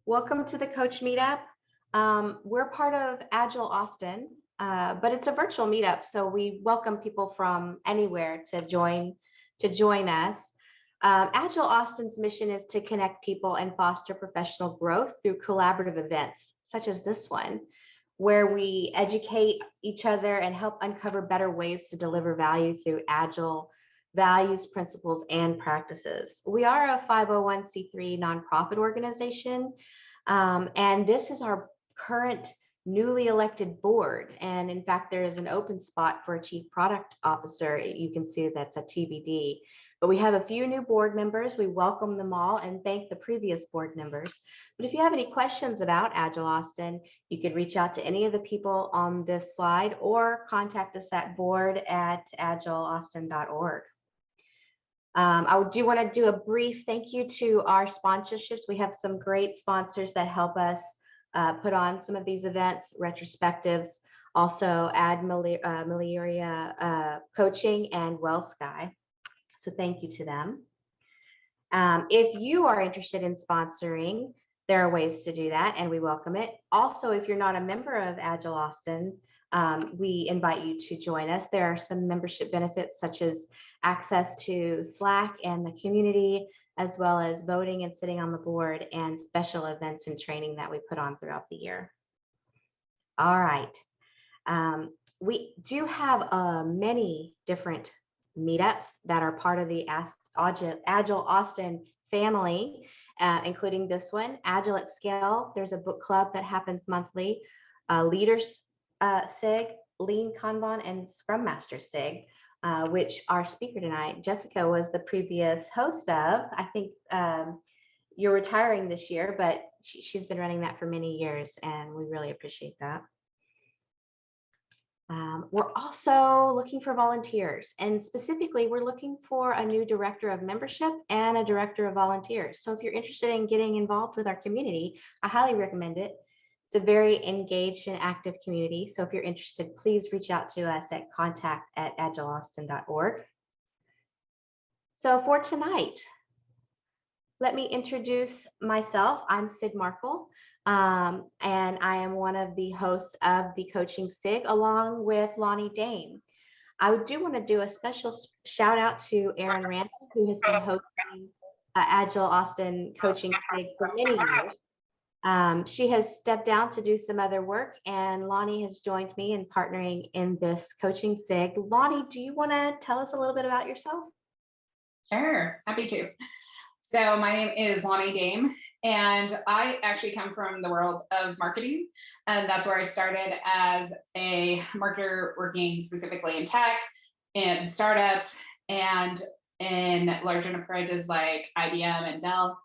Welcome to the Coach Meetup. We're part of Agile Austin, but it's a virtual meetup, so we welcome people from anywhere to join us. Agile Austin's mission is to connect people and foster professional growth through collaborative events, such as this one, where we educate each other and help uncover better ways to deliver value through Agile values, principles, and practices. We are a 501c3 nonprofit organization, and this is our current newly elected board. And in fact, there is an open spot for a chief product officer. You can see that's a TBD. But we have a few new board members. We welcome them all and thank the previous board members. But if you have any questions about Agile Austin, you could reach out to any of the people on this slide or contact us at board@agileaustin.org. I do want to do a brief thank you to our sponsorships. We have some great sponsors that help us put on some of these events, Retrospectives, also Icf Coaching and Sky. So thank you to them. If you are interested in sponsoring, there are ways to do that, and we welcome it. Also, if you're not a member of Agile Austin, we invite you to join us. There are some membership benefits such as access to Slack and the community, as well as voting and sitting on the board and special events and training that we put on throughout the year. All right. We do have many different meetups that are part of the Agile Austin family, including this one, Agile at Scale. There's a book club that happens monthly, Leaders SIG, Lean Kanban, and Scrum Master SIG, which our speaker tonight, Jessica, was the previous host of. I think you're retiring this year, but she's been running that for many years, and we really appreciate that. We're also looking for volunteers, and specifically, we're looking for a new director of membership and a director of volunteers. So if you're interested in getting involved with our community, I highly recommend it. It's a very engaged and active community. So if you're interested, please reach out to us at contact@agileaustin.org. So for tonight, let me introduce myself. I'm Sid Markle, and I am one of the hosts of the Coaching SIG, along with Lonnie Dame. I do want to do a special shout out to Erin Randall, who has been hosting Agile Austin Coaching SIG for many years. She has stepped down to do some other work, and Lonnie has joined me in partnering in this Coaching SIG. Lonnie, do you want to tell us a little bit about yourself? Sure, happy to. So my name is Lonnie Dame, and I actually come from the world of marketing, and that's where I started as a marketer working specifically in tech and startups and in large enterprises like IBM and Dell.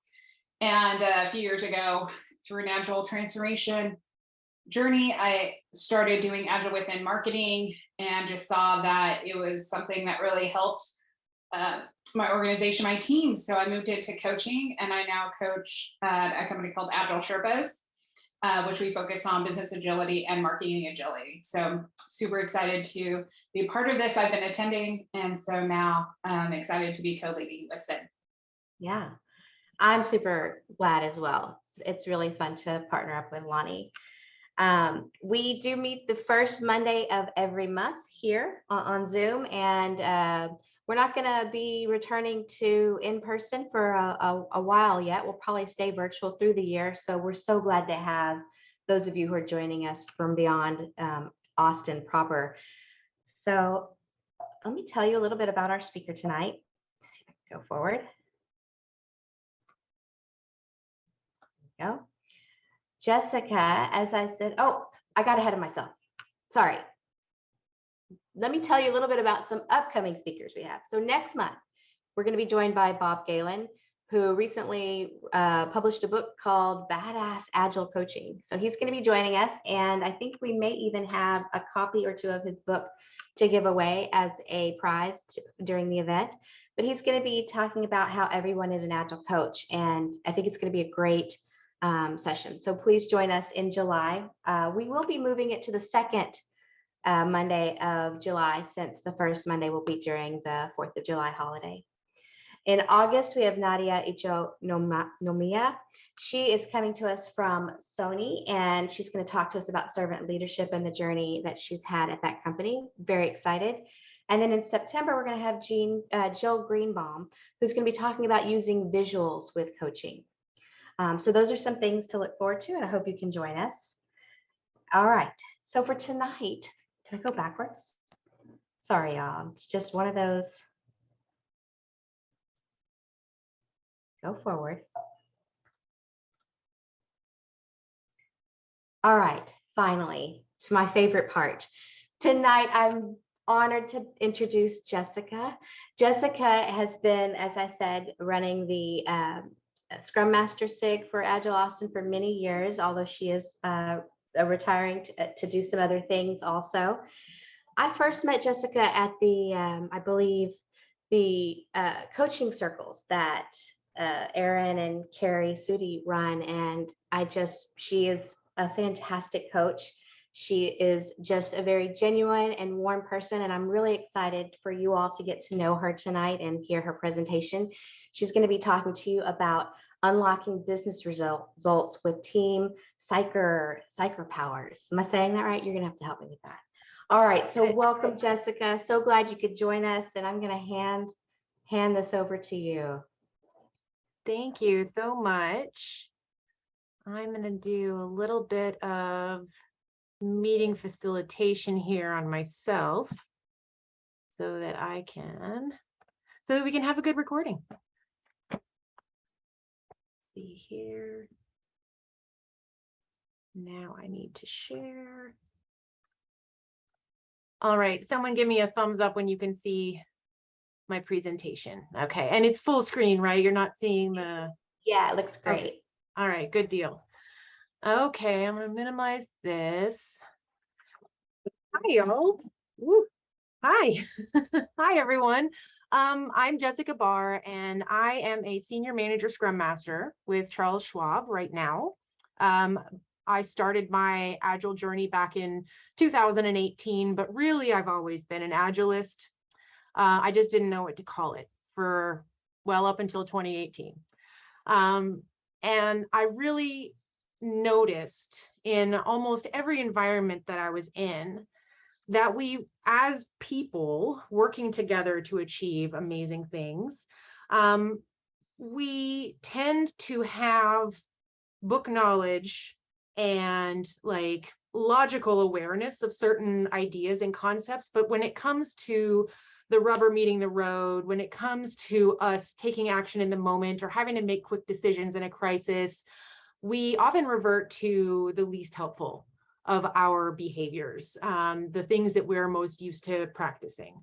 And a few years ago, through an Agile transformation journey, I started doing Agile within marketing and just saw that it was something that really helped my organization, my team. So I moved into coaching, and I now coach at a company called Agile Sherpas, which we focus on business agility and marketing agility. So super excited to be part of this. I've been attending, and so now I'm excited to be co-leading with it. Yeah, I'm super glad as well. It's really fun to partner up with Lonnie. We do meet the first Monday of every month here on Zoom, and we're not going to be returning to in-person for a while yet. We'll probably stay virtual through the year. So we're so glad to have those of you who are joining us from beyond Austin proper. So let me tell you a little bit about our speaker tonight. Let's see if I can go forward. There we go. Jessica, as I said, oh, I got ahead of myself. Sorry. Let me tell you a little bit about some upcoming speakers we have. So next month, we're going to be joined by Bob Galen, who recently published a book called Badass Agile Coaching. So he's going to be joining us, and I think we may even have a copy or two of his book to give away as a prize during the event. But he's going to be talking about how everyone is an Agile coach, and I think it's going to be a great session. So please join us in July. We will be moving it to the second Monday of July, since the first Monday will be during the 4th of July holiday. In August, we have Nadia Icho-Nomiya. She is coming to us from Sony, and she's going to talk to us about servant leadership and the journey that she's had at that company. Very excited. And then in September, we're going to have Jill Greenbaum, who's going to be talking about using visuals with coaching. So those are some things to look forward to, and I hope you can join us. All right. So for tonight, can I go backwards? Sorry, y'all. It's just one of those. Go forward. All right, finally, to my favorite part. Tonight, I'm honored to introduce Jessica. Jessica has been, as I said, running the Scrum Master SIG for Agile Austin for many years, although she is retiring to do some other things also. I first met Jessica at the, I believe, the coaching circles that Erin and Carrie Sudi run, and she is a fantastic coach. She is just a very genuine and warm person, and I'm really excited for you all to get to know her tonight and hear her presentation. She's going to be talking to you about unlocking business results with team Psych-erpowers. Am I saying that right? You're going to have to help me with that. All right, so welcome, Jessica. So glad you could join us, and I'm going to hand this over to you. Thank you so much. I'm going to do a little bit of meeting facilitation here on myself so that we can have a good recording. See here. Now I need to share. All right, someone give me a thumbs up when you can see my presentation. Okay, and it's full screen, right? You're not seeing the... Yeah, it looks great. Okay. All right, good deal. Okay, I'm gonna minimize this. Hi, y'all. Hi. Hi, everyone. I'm Jessica Bahr, and I am a Senior Manager Scrum Master with Charles Schwab right now. I started my Agile journey back in 2018, but really I've always been an Agilist. I just didn't know what to call it for, well, up until 2018. And I really noticed in almost every environment that I was in that we, as people working together to achieve amazing things, we tend to have book knowledge and like logical awareness of certain ideas and concepts. But when it comes to the rubber meeting the road, when it comes to us taking action in the moment or having to make quick decisions in a crisis, we often revert to the least helpful of our behaviors, the things that we're most used to practicing.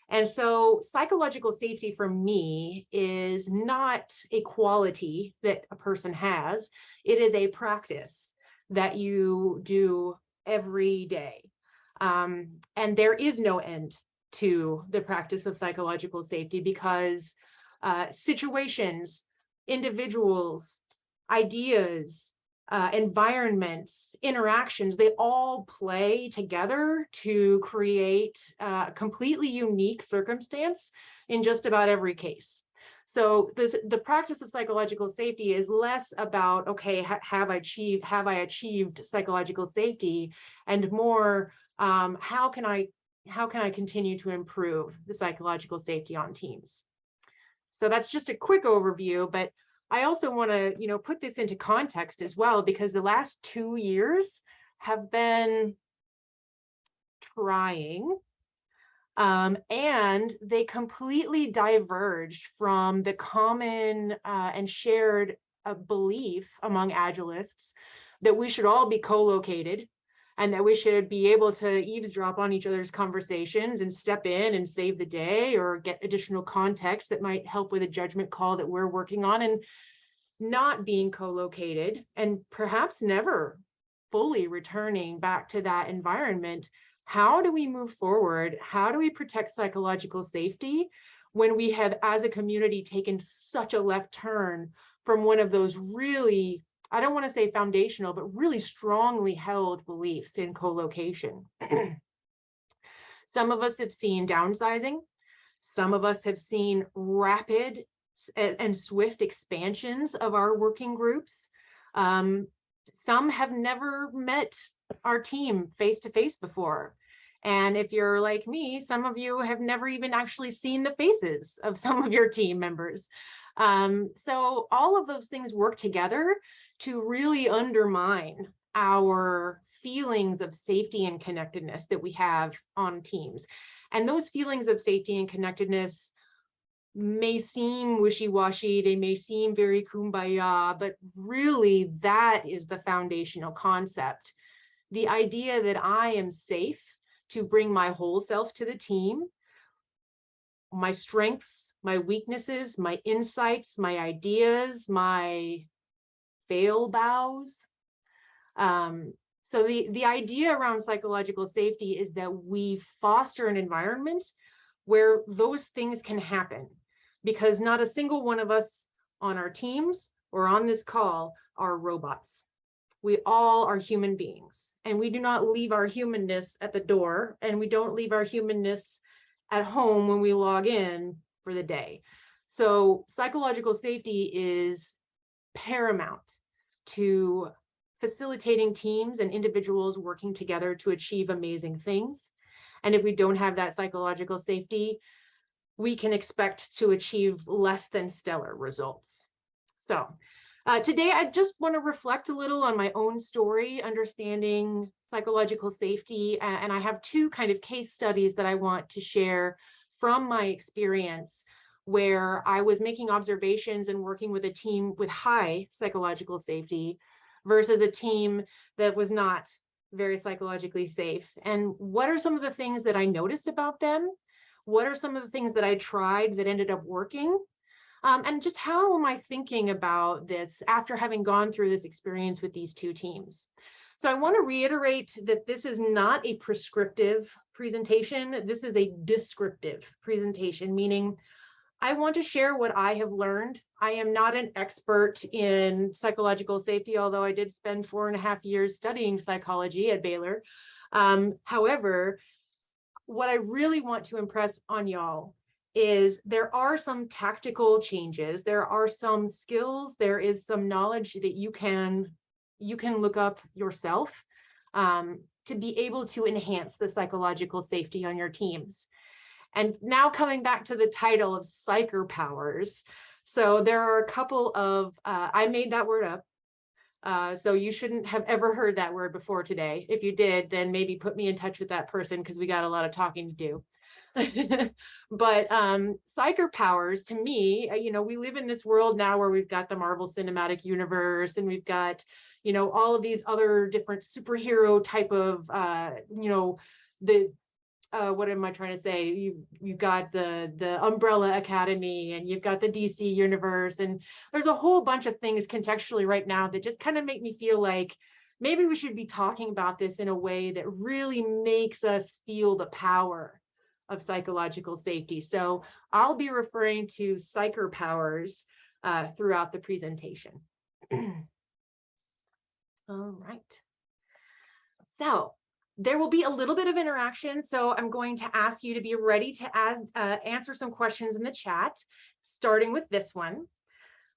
And so psychological safety for me is not a quality that a person has. It is a practice that you do every day. And there is no end to the practice of psychological safety because situations, individuals, ideas, environments, interactions, they all play together to create a completely unique circumstance in just about every case. So the practice of psychological safety is less about, okay, have I achieved psychological safety, and more, how can I continue to improve the psychological safety on teams? So that's just a quick overview, but I also want to, put this into context as well, because the last 2 years have been trying, and they completely diverged from the common and shared belief among Agilists that we should all be co-located and that we should be able to eavesdrop on each other's conversations and step in and save the day or get additional context that might help with a judgment call that we're working on, and not being co-located and perhaps never fully returning back to that environment. How do we move forward? How do we protect psychological safety when we have, as a community, taken such a left turn from one of those really, I don't want to say foundational, but really strongly held beliefs in co-location? Some of us have seen downsizing. Some of us have seen rapid and swift expansions of our working groups. Some have never met our team face to face before. And if you're like me, some of you have never even actually seen the faces of some of your team members. So all of those things work together to really undermine our feelings of safety and connectedness that we have on teams. And those feelings of safety and connectedness may seem wishy-washy, they may seem very kumbaya, but really that is the foundational concept. The idea that I am safe to bring my whole self to the team, my strengths, my weaknesses, my insights, my ideas, my fail bows. So the idea around psychological safety is that we foster an environment where those things can happen, because not a single one of us on our teams or on this call are robots. We all are human beings, and we do not leave our humanness at the door, and we don't leave our humanness at home when we log in for the day. So psychological safety is paramount to facilitating teams and individuals working together to achieve amazing things. And if we don't have that psychological safety, we can expect to achieve less than stellar results. So today, I just want to reflect a little on my own story, understanding psychological safety. And I have two kind of case studies that I want to share from my experience, where I was making observations and working with a team with high psychological safety versus a team that was not very psychologically safe. And what are some of the things that I noticed about them? What are some of the things that I tried that ended up working? And just how am I thinking about this after having gone through this experience with these two teams? So I want to reiterate that this is not a prescriptive presentation. This is a descriptive presentation, meaning I want to share what I have learned. I am not an expert in psychological safety, although I did spend 4.5 years studying psychology at Baylor. However, what I really want to impress on y'all is there are some tactical changes. There are some skills. There is some knowledge that you can look up yourself to be able to enhance the psychological safety on your teams. And now coming back to the title of Psych-erpowers. So there are a couple of, I made that word up. So you shouldn't have ever heard that word before today. If you did, then maybe put me in touch with that person, because we got a lot of talking to do. But Psych-erpowers, to me, we live in this world now where we've got the Marvel Cinematic Universe, and we've got, all of these other different superhero type of, what am I trying to say? You've got the Umbrella Academy, and you've got the DC universe, and there's a whole bunch of things contextually right now that just kind of make me feel like maybe we should be talking about this in a way that really makes us feel the power of psychological safety. So I'll be referring to Psych-erpowers throughout the presentation. All right. So there will be a little bit of interaction, so I'm going to ask you to be ready to answer some questions in the chat, starting with this one.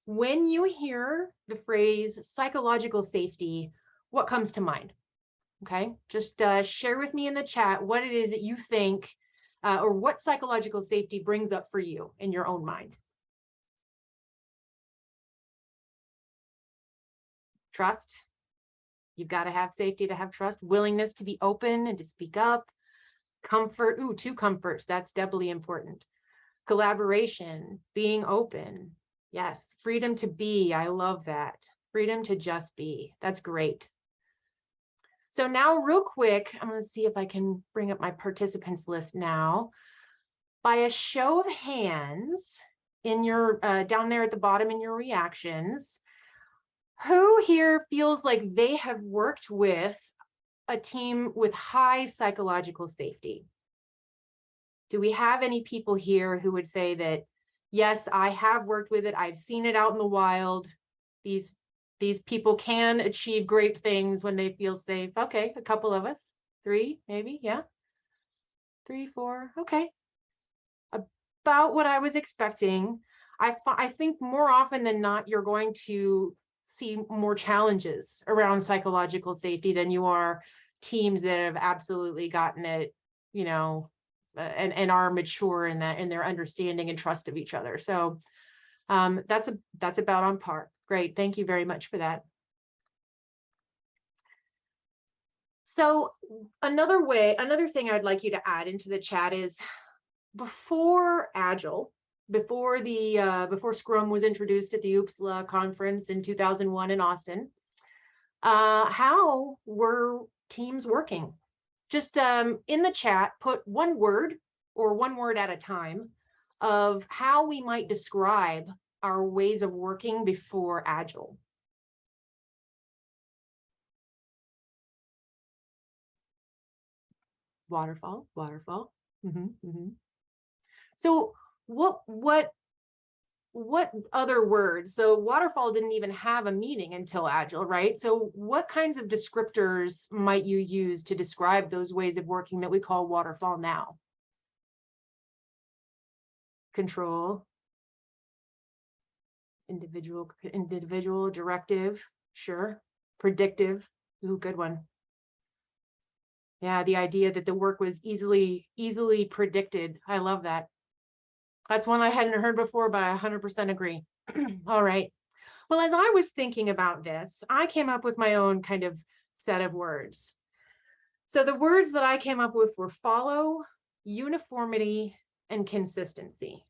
When you hear the phrase psychological safety, what comes to mind? Okay, just share with me in the chat what it is that you think or what psychological safety brings up for you in your own mind. Trust. You've got to have safety to have trust. Willingness to be open and to speak up. Comfort. Ooh, two comforts. That's doubly important. Collaboration. Being open. Yes. Freedom to be. I love that. Freedom to just be. That's great. So now real quick, I'm going to see if I can bring up my participants list now. By a show of hands in your down there at the bottom in your reactions, who here feels like they have worked with a team with high psychological safety? Do we have any people here who would say that, yes, I have worked with it, I've seen it out in the wild, these people can achieve great things when they feel safe? Okay, a couple of us, 3 maybe, yeah, 3, 4, okay. About what I was expecting. I think more often than not, you're going to see more challenges around psychological safety than you are teams that have absolutely gotten it, and are mature in that, in their understanding and trust of each other. So that's about on par. Great. Thank you very much for that. So another thing I'd like you to add into the chat is before Agile, before Scrum was introduced at the UPSLA conference in 2001 in Austin, how were teams working? Just in the chat, put one word or one word at a time of how we might describe our ways of working before Agile. Waterfall. So what other words? So waterfall didn't even have a meaning until Agile, right? So what kinds of descriptors might you use to describe those ways of working that we call waterfall now? Control, individual, directive, sure. Predictive, ooh, good one. Yeah, the idea that the work was easily predicted. I love that. That's one I hadn't heard before, but I 100% agree. All right. Well, as I was thinking about this, I came up with my own kind of set of words. So the words that I came up with were follow, uniformity, and consistency.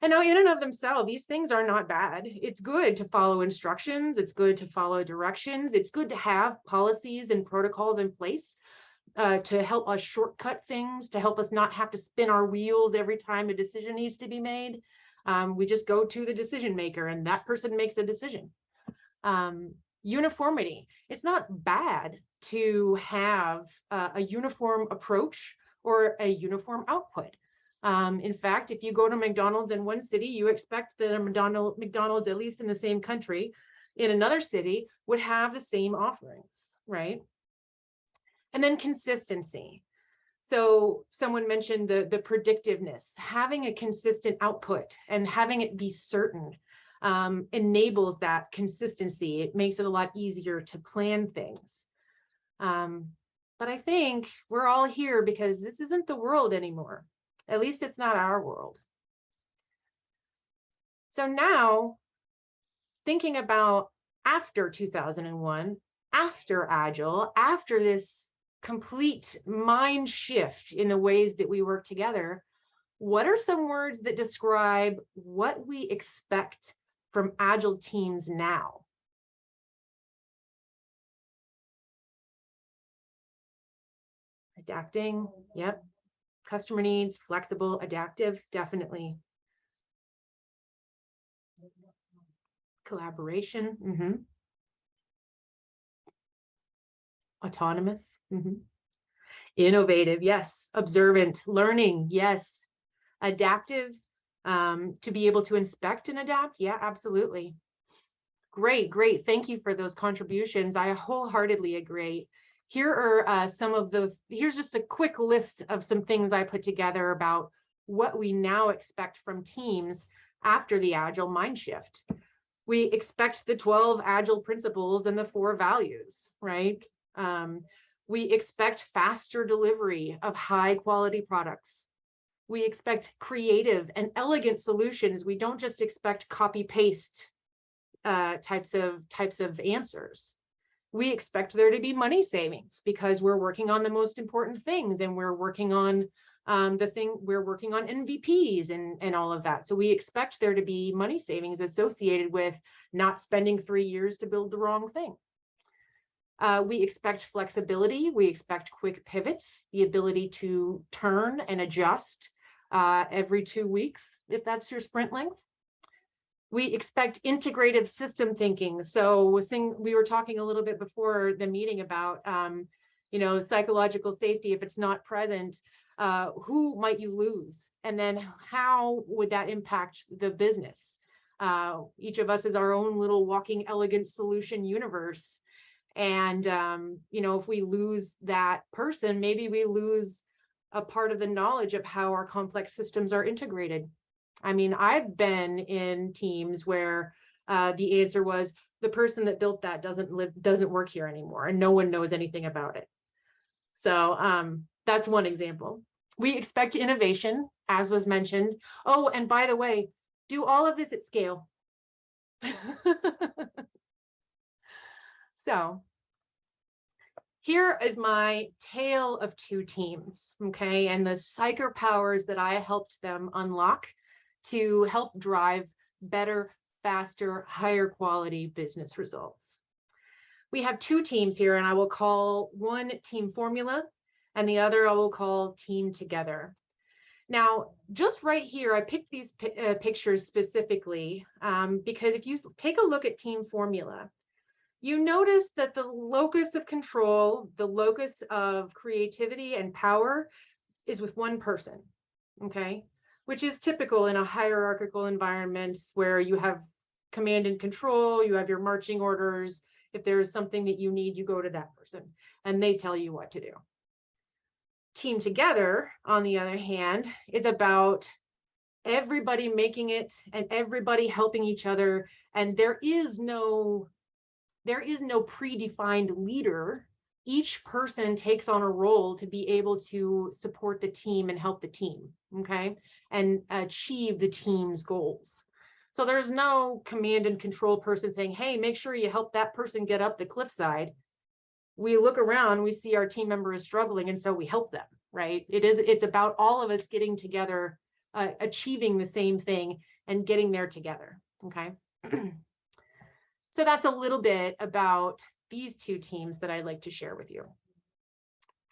And now in and of themselves, these things are not bad. It's good to follow instructions. It's good to follow directions. It's good to have policies and protocols in place to help us shortcut things, to help us not have to spin our wheels every time a decision needs to be made. We just go to the decision maker and that person makes a decision. Uniformity. It's not bad to have a uniform approach or a uniform output. In fact, if you go to McDonald's in one city, you expect that a McDonald's, at least in the same country, in another city, would have the same offerings, right? And then consistency. So someone mentioned the predictiveness. Having a consistent output and having it be certain enables that consistency. It makes it a lot easier to plan things. But I think we're all here because this isn't the world anymore. At least it's not our world. So now, thinking about after 2001, after Agile, after this complete mind shift in the ways that we work together, what are some words that describe what we expect from Agile teams now? Adapting, yep. Customer needs, flexible, adaptive, definitely. Collaboration, autonomous, innovative, yes. Observant, learning, yes. Adaptive, to be able to inspect and adapt, yeah, absolutely. Great. Thank you for those contributions. I wholeheartedly agree. Here are here's just a quick list of some things I put together about what we now expect from teams after the Agile mind shift. We expect the 12 Agile principles and the 4 values, right? We expect faster delivery of high quality products. We expect creative and elegant solutions. We don't just expect copy paste types of answers. We expect there to be money savings because we're working on the most important things and we're working on MVPs and all of that. So we expect there to be money savings associated with not spending 3 years to build the wrong thing. We expect flexibility. We expect quick pivots, the ability to turn and adjust every 2 weeks, if that's your sprint length. We expect integrative system thinking. So we were talking a little bit before the meeting about, psychological safety. If it's not present, who might you lose? And then how would that impact the business? Each of us is our own little walking elegant solution universe. And, if we lose that person, maybe we lose a part of the knowledge of how our complex systems are integrated. I mean, I've been in teams where the answer was the person that built that doesn't work here anymore, and no one knows anything about it. So that's one example. We expect innovation, as was mentioned. Oh, and by the way, do all of this at scale. So here is my tale of two teams, okay, and the Psych-erpowers that I helped them unlock to help drive better, faster, higher quality business results. We have two teams here, and I will call one Team Formula and the other I will call Team Together. Now, just right here, I picked these pictures specifically because if you take a look at Team Formula, you notice that the locus of control, the locus of creativity and power is with one person, okay? Which is typical in a hierarchical environment where you have command and control, you have your marching orders. If there is something that you need, you go to that person and they tell you what to do. Team Together, on the other hand, is about everybody making it and everybody helping each other. And there is no predefined leader. Each person takes on a role to be able to support the team and help the team, okay, and achieve the team's goals. So there's no command and control person saying, hey, make sure you help that person get up the cliffside. We look around, we see our team member is struggling, and so we help them, right? It's about all of us getting together, achieving the same thing and getting there together, okay? So that's a little bit about these two teams that I'd like to share with you.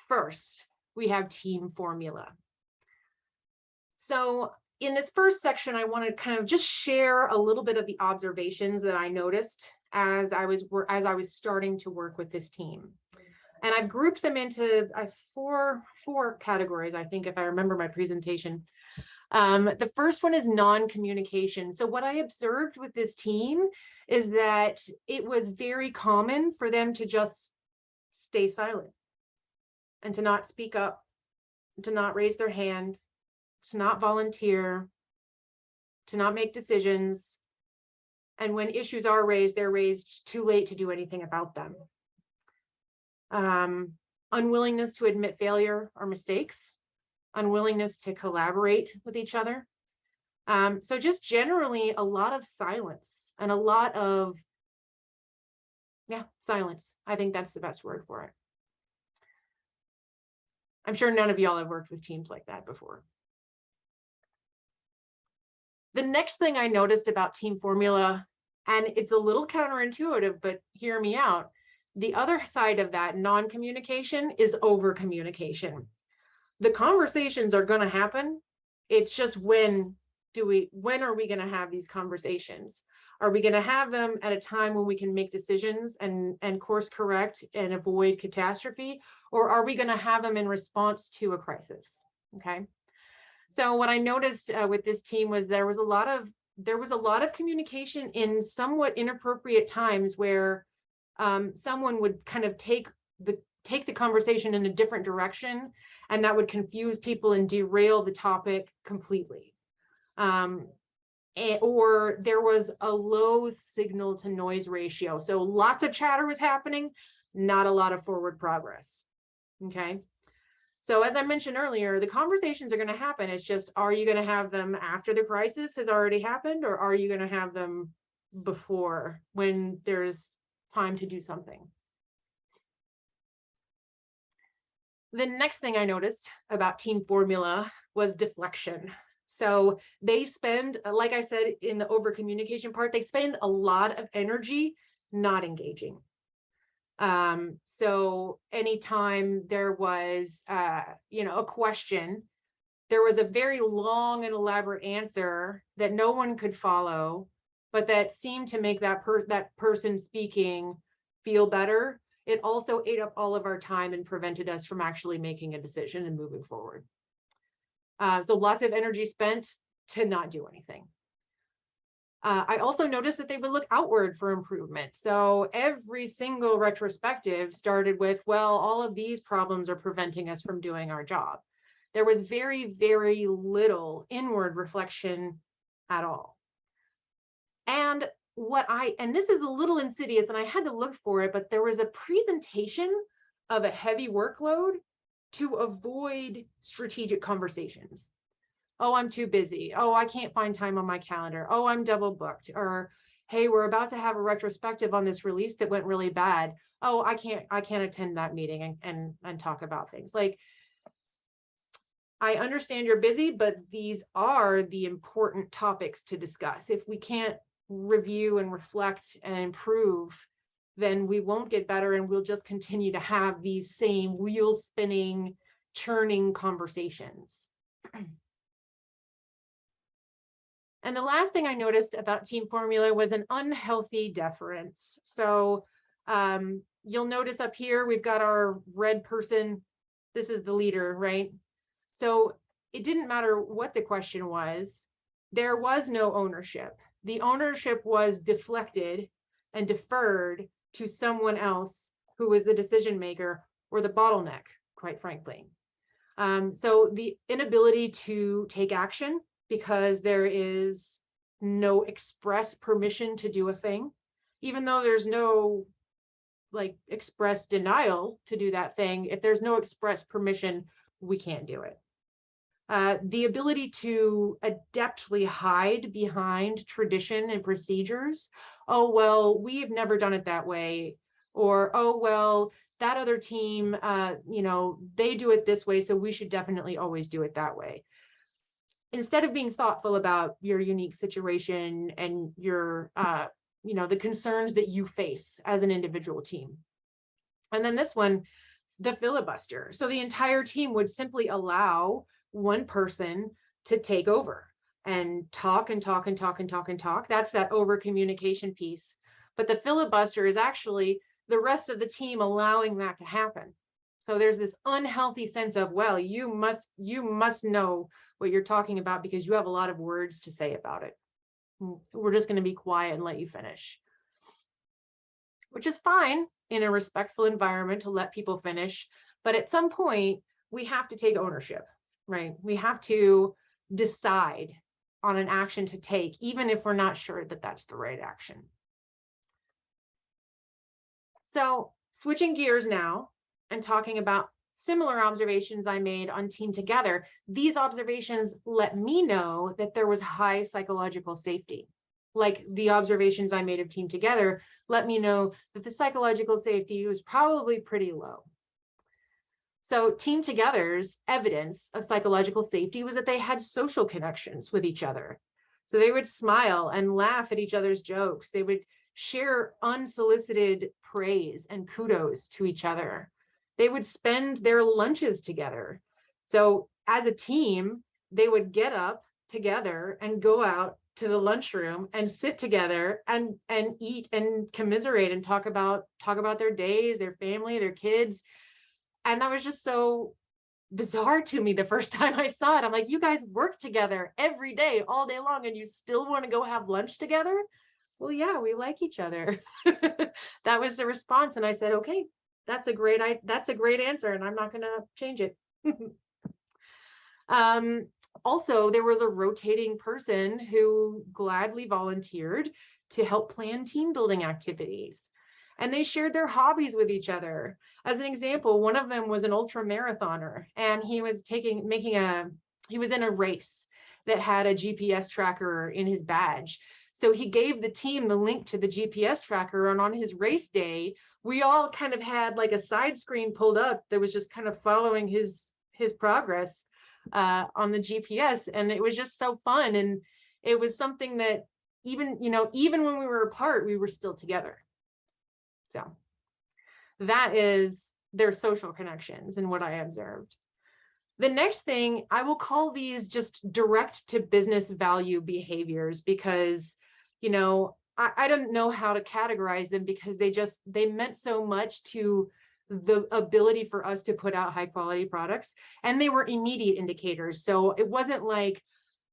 First, we have Team Formula. So in this first section, I want to kind of just share a little bit of the observations that I noticed as I was starting to work with this team. And I've grouped them into four categories, I think, if I remember my presentation. The first one is non-communication. So what I observed with this team is that it was very common for them to just stay silent and to not speak up, to not raise their hand, to not volunteer, to not make decisions. And when issues are raised, they're raised too late to do anything about them. Unwillingness to admit failure or mistakes, unwillingness to collaborate with each other. So just generally a lot of silence and a lot of, silence. I think that's the best word for it. I'm sure none of y'all have worked with teams like that before. The next thing I noticed about Team Formula, and it's a little counterintuitive, but hear me out. The other side of that non-communication is over-communication. The conversations are going to happen. It's just when are we going to have these conversations? Are we going to have them at a time when we can make decisions and course correct and avoid catastrophe? Or are we going to have them in response to a crisis? Okay. So what I noticed with this team was there was a lot of communication in somewhat inappropriate times where someone would kind of take the conversation in a different direction, and that would confuse people and derail the topic completely. Or there was a low signal to noise ratio. So lots of chatter was happening, not a lot of forward progress. Okay. So as I mentioned earlier, the conversations are going to happen. It's just, are you going to have them after the crisis has already happened, or are you going to have them before when there's time to do something? The next thing I noticed about Team Formula was deflection. So they spend, like I said, in the over communication part, they spend a lot of energy not engaging. So anytime there was, a question, there was a very long and elaborate answer that no one could follow, but that seemed to make that person speaking feel better. It also ate up all of our time and prevented us from actually making a decision and moving forward. So lots of energy spent to not do anything. I also noticed that they would look outward for improvement. So every single retrospective started with, well, all of these problems are preventing us from doing our job. There was very, very little inward reflection at all. And this is a little insidious, and I had to look for it, but there was a presentation of a heavy workload to avoid strategic conversations. Oh, I'm too busy. Oh, I can't find time on my calendar. Oh, I'm double booked. Or, hey, we're about to have a retrospective on this release that went really bad. Oh, I can't attend that meeting and talk about things. Like, I understand you're busy, but these are the important topics to discuss. If we can't review and reflect and improve, then we won't get better, and we'll just continue to have these same wheel spinning, churning conversations. And the last thing I noticed about team formula was an unhealthy deference. So you'll notice up here, we've got our red person. This is the leader, right? So it didn't matter what the question was. There was no ownership. The ownership was deflected and deferred to someone else who was the decision maker or the bottleneck, quite frankly. So the inability to take action because there is no express permission to do a thing, even though there's no like express denial to do that thing. If there's no express permission, we can't do it. The ability to adeptly hide behind tradition and procedures. Oh, well, we've never done it that way. Or, oh, well, that other team, they do it this way, so we should definitely always do it that way. Instead of being thoughtful about your unique situation and your, the concerns that you face as an individual team. And then this one, the filibuster. So the entire team would simply allow one person to take over and talk and talk and talk and talk and talk. That's that over communication piece. But the filibuster is actually the rest of the team allowing that to happen. So there's this unhealthy sense of, well, you must know what you're talking about because you have a lot of words to say about it. We're just going to be quiet and let you finish, which is fine in a respectful environment to let people finish. But at some point, we have to take ownership, right? We have to decide on an action to take, even if we're not sure that that's the right action. So switching gears now and talking about similar observations I made on Team Together. These observations let me know that there was high psychological safety. Like the observations I made of Team Together let me know that the psychological safety was probably pretty low. So Team Together's evidence of psychological safety was that they had social connections with each other. So they would smile and laugh at each other's jokes. They would share unsolicited praise and kudos to each other. They would spend their lunches together. So as a team, they would get up together and go out to the lunchroom and sit together and eat and commiserate and talk about their days, their family, their kids. And that was just so bizarre to me the first time I saw it. I'm like, you guys work together every day, all day long, and you still want to go have lunch together? Well, yeah, we like each other. That was the response. And I said, okay, that's a great answer, and I'm not going to change it. Also, there was a rotating person who gladly volunteered to help plan team building activities. And they shared their hobbies with each other. As an example, one of them was an ultra marathoner, and he was he was in a race that had a GPS tracker in his badge. So he gave the team the link to the GPS tracker, and on his race day, we all kind of had like a side screen pulled up that was just kind of following his progress on the GPS. And it was just so fun. And it was something that even when we were apart, we were still together. So that is their social connections and what I observed. The next thing, I will call these just direct to business value behaviors, because, I don't know how to categorize them, because they meant so much to the ability for us to put out high quality products, and they were immediate indicators. So it wasn't like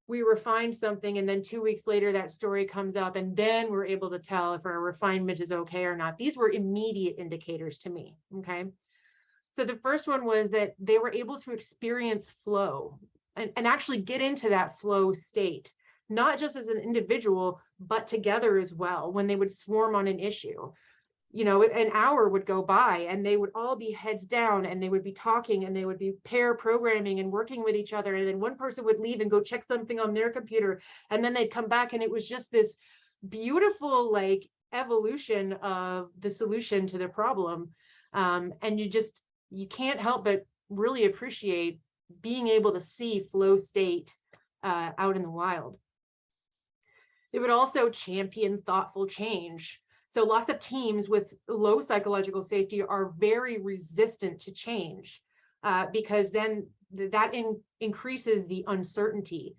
we refined something and then 2 weeks later that story comes up and then we're able to tell if our refinement is okay or not. These were immediate indicators to me. Okay. So the first one was that they were able to experience flow and actually get into that flow state, not just as an individual, but together as well. When they would swarm on an issue, you know, an hour would go by and they would all be heads down and they would be talking and they would be pair programming and working with each other. And then one person would leave and go check something on their computer. And then they'd come back and it was just this beautiful like evolution of the solution to the problem. And you can't help but really appreciate being able to see flow state out in the wild. It would also champion thoughtful change. So lots of teams with low psychological safety are very resistant to change because then that increases the uncertainty,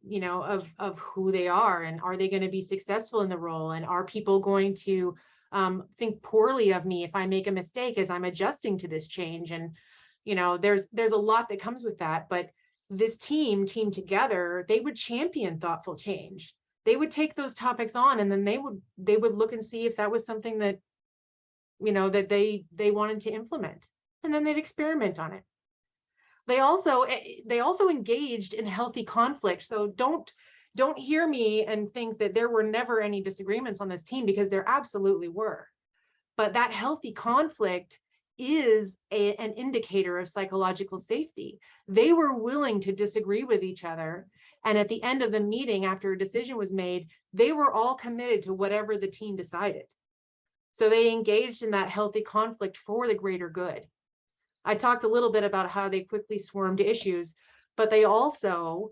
you know, of who they are and are they going to be successful in the role, and are people going to think poorly of me if I make a mistake as I'm adjusting to this change. And you know, there's a lot that comes with that. But this team together, they would champion thoughtful change. They would take those topics on, and then they would look and see if that was something that, you know, that they wanted to implement, and then they'd experiment on it. They also engaged in healthy conflict. So don't hear me and think that there were never any disagreements on this team, because there absolutely were. But that healthy conflict is an indicator of psychological safety. They were willing to disagree with each other. And at the end of the meeting, after a decision was made, they were all committed to whatever the team decided. So they engaged in that healthy conflict for the greater good. I talked a little bit about how they quickly swarmed to issues, but they also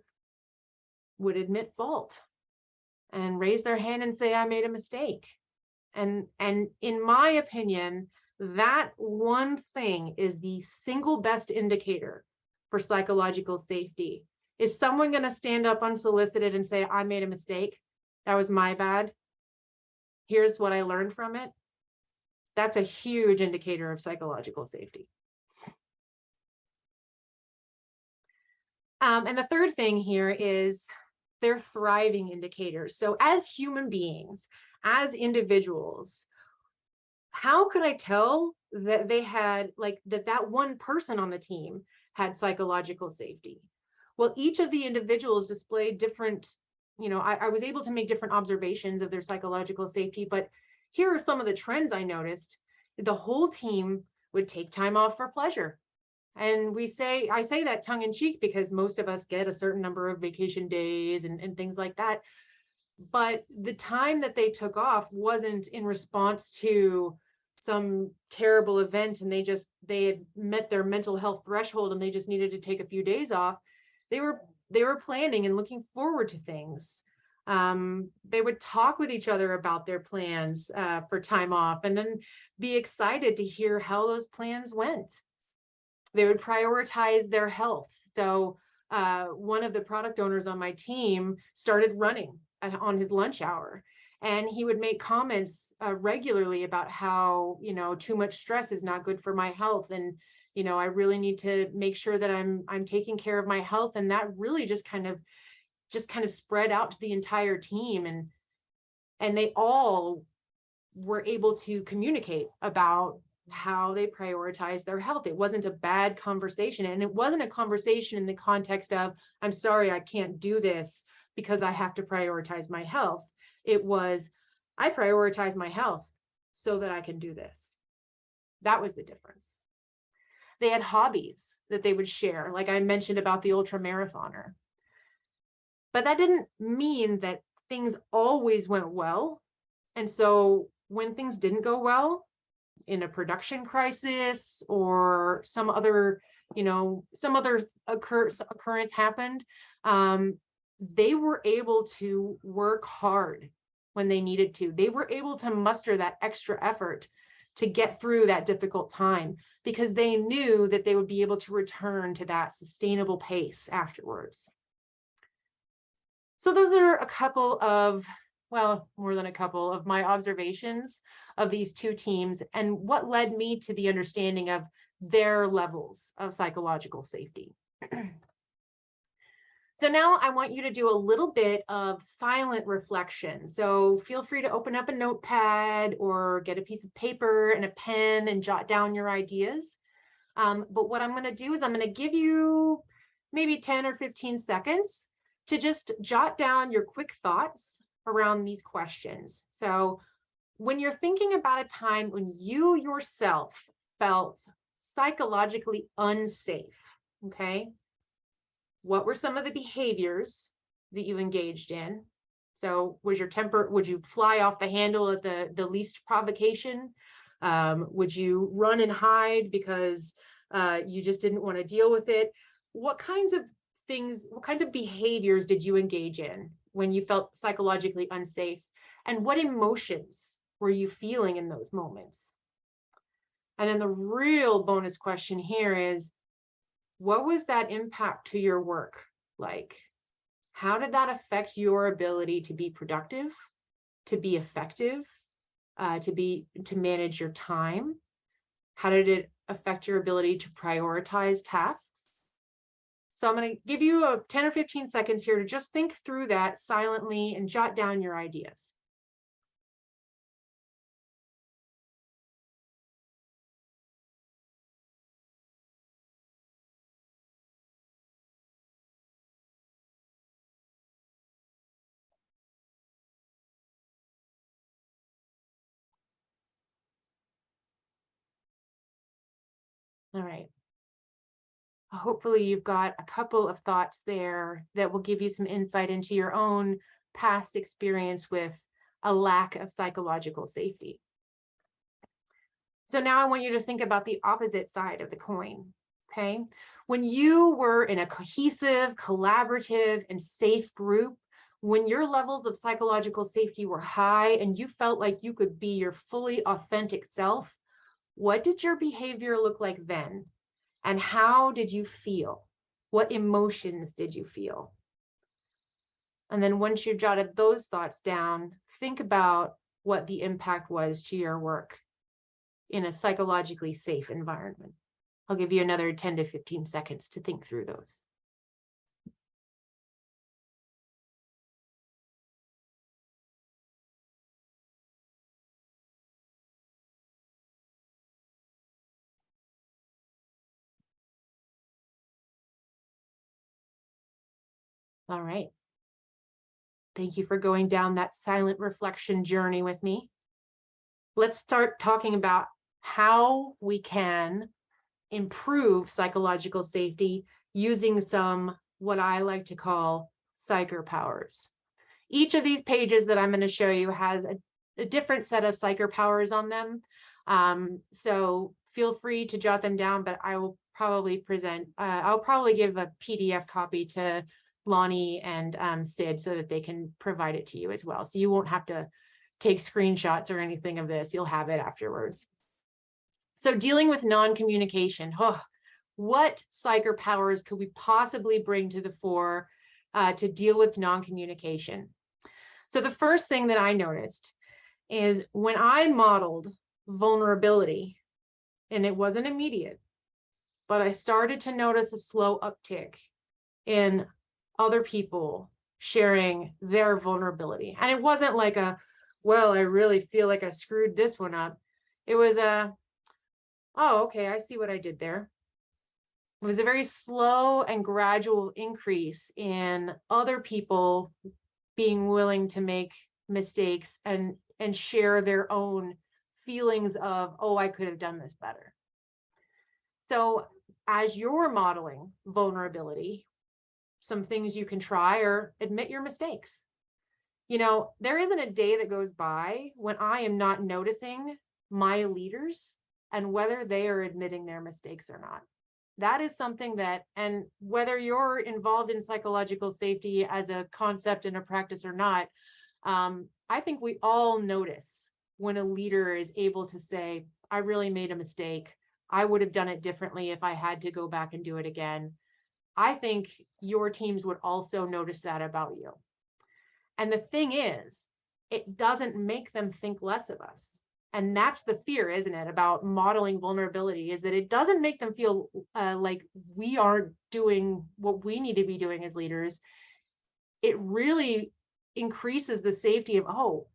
would admit fault and raise their hand and say, I made a mistake. And in my opinion, that one thing is the single best indicator for psychological safety. Is someone going to stand up unsolicited and say, I made a mistake? That was my bad. Here's what I learned from it. That's a huge indicator of psychological safety. And the third thing here is they're thriving indicators. So as human beings, as individuals, how could I tell that they had, like, that one person on the team had psychological safety? Well, each of the individuals displayed different, you know, I was able to make different observations of their psychological safety, but here are some of the trends I noticed. The whole team would take time off for pleasure. And I say that tongue in cheek because most of us get a certain number of vacation days and things like that. But the time that they took off wasn't in response to some terrible event and they had met their mental health threshold and they just needed to take a few days off. They were planning and looking forward to things. They would talk with each other about their plans for time off and then be excited to hear how those plans went. They would prioritize their health. So one of the product owners on my team started running on his lunch hour, and he would make comments regularly about how, you know, too much stress is not good for my health, and you know, I really need to make sure that I'm taking care of my health. And that really just kind of spread out to the entire team, and they all were able to communicate about how they prioritize their health. It wasn't a bad conversation, and it wasn't a conversation in the context of, I'm sorry, I can't do this because I have to prioritize my health. It was, I prioritize my health so that I can do this. That was the difference. They had hobbies that they would share, like I mentioned about the ultra marathoner. But that didn't mean that things always went well. And so when things didn't go well, in a production crisis or some other occurrence happened, they were able to work hard when they needed to. They were able to muster that extra effort to get through that difficult time because they knew that they would be able to return to that sustainable pace afterwards. So those are a couple of, well, more than a couple of my observations of these two teams and what led me to the understanding of their levels of psychological safety. So now I want you to do a little bit of silent reflection. So feel free to open up a notepad or get a piece of paper and a pen and jot down your ideas. But what I'm going to do is I'm going to give you maybe 10 or 15 seconds to just jot down your quick thoughts around these questions. So when you're thinking about a time when you yourself felt psychologically unsafe, okay, what were some of the behaviors that you engaged in? So was your temper, would you fly off the handle at the least provocation? Would you run and hide because you just didn't want to deal with it? What kinds of things, what kinds of behaviors did you engage in when you felt psychologically unsafe? And what emotions were you feeling in those moments? And then the real bonus question here is, what was that impact to your work like? How did that affect your ability to be productive, to be effective, to manage your time? How did it affect your ability to prioritize tasks? So I'm going to give you 10 or 15 seconds here to just think through that silently and jot down your ideas. All right. Hopefully you've got a couple of thoughts there that will give you some insight into your own past experience with a lack of psychological safety. So now I want you to think about the opposite side of the coin, okay? When you were in a cohesive, collaborative, and safe group, when your levels of psychological safety were high and you felt like you could be your fully authentic self, what did your behavior look like then? And how did you feel? What emotions did you feel? And then once you jotted those thoughts down, think about what the impact was to your work in a psychologically safe environment. I'll give you another 10 to 15 seconds to think through those. All right. Thank you for going down that silent reflection journey with me. Let's start talking about how we can improve psychological safety using some, what I like to call, Psych-erpowers. Each of these pages that I'm going to show you has a different set of Psych-erpowers on them. So feel free to jot them down, but I will probably I'll probably give a PDF copy to Lonnie and Sid so that they can provide it to you as well. So you won't have to take screenshots or anything of this. You'll have it afterwards. So dealing with non-communication, what Psych-erpowers could we possibly bring to the fore to deal with non-communication? So the first thing that I noticed is when I modeled vulnerability, and it wasn't immediate, but I started to notice a slow uptick in other people sharing their vulnerability. And it wasn't like well, I really feel like I screwed this one up. It was oh, okay, I see what I did there. It was a very slow and gradual increase in other people being willing to make mistakes and share their own feelings of, oh, I could have done this better. So as you're modeling vulnerability, some things you can try are admit your mistakes. You know, there isn't a day that goes by when I am not noticing my leaders and whether they are admitting their mistakes or not. That is something that, and whether you're involved in psychological safety as a concept and a practice or not, I think we all notice when a leader is able to say, I really made a mistake. I would have done it differently if I had to go back and do it again. I think your teams would also notice that about you. And the thing is, it doesn't make them think less of us. And that's the fear, isn't it, about modeling vulnerability, is that it doesn't make them feel like we aren't doing what we need to be doing as leaders. It really increases the safety of, oh,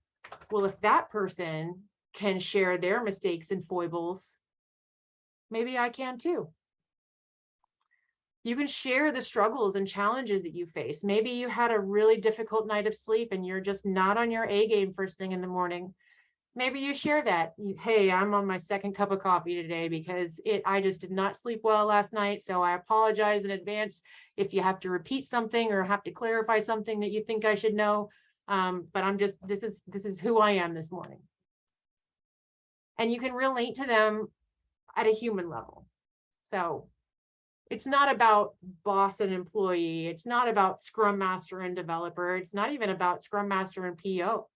well, if that person can share their mistakes and foibles, maybe I can too. You can share the struggles and challenges that you face. Maybe you had a really difficult night of sleep and you're just not on your A game first thing in the morning. Maybe you share that. Hey, I'm on my second cup of coffee today because I just did not sleep well last night. So I apologize in advance if you have to repeat something or have to clarify something that you think I should know. But this is who I am this morning. And you can relate to them at a human level. So it's not about boss and employee. It's not about Scrum Master and developer. It's not even about Scrum Master and PO.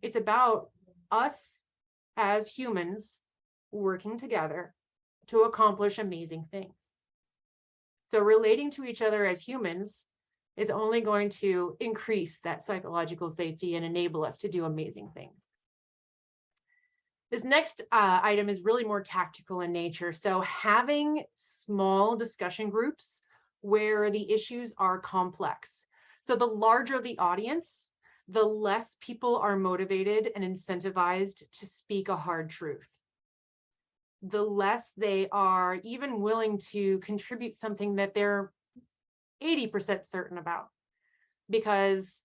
It's about us as humans working together to accomplish amazing things. So relating to each other as humans is only going to increase that psychological safety and enable us to do amazing things. This next item is really more tactical in nature. So having small discussion groups where the issues are complex. So the larger the audience, the less people are motivated and incentivized to speak a hard truth. The less they are even willing to contribute something that they're 80% certain about. Because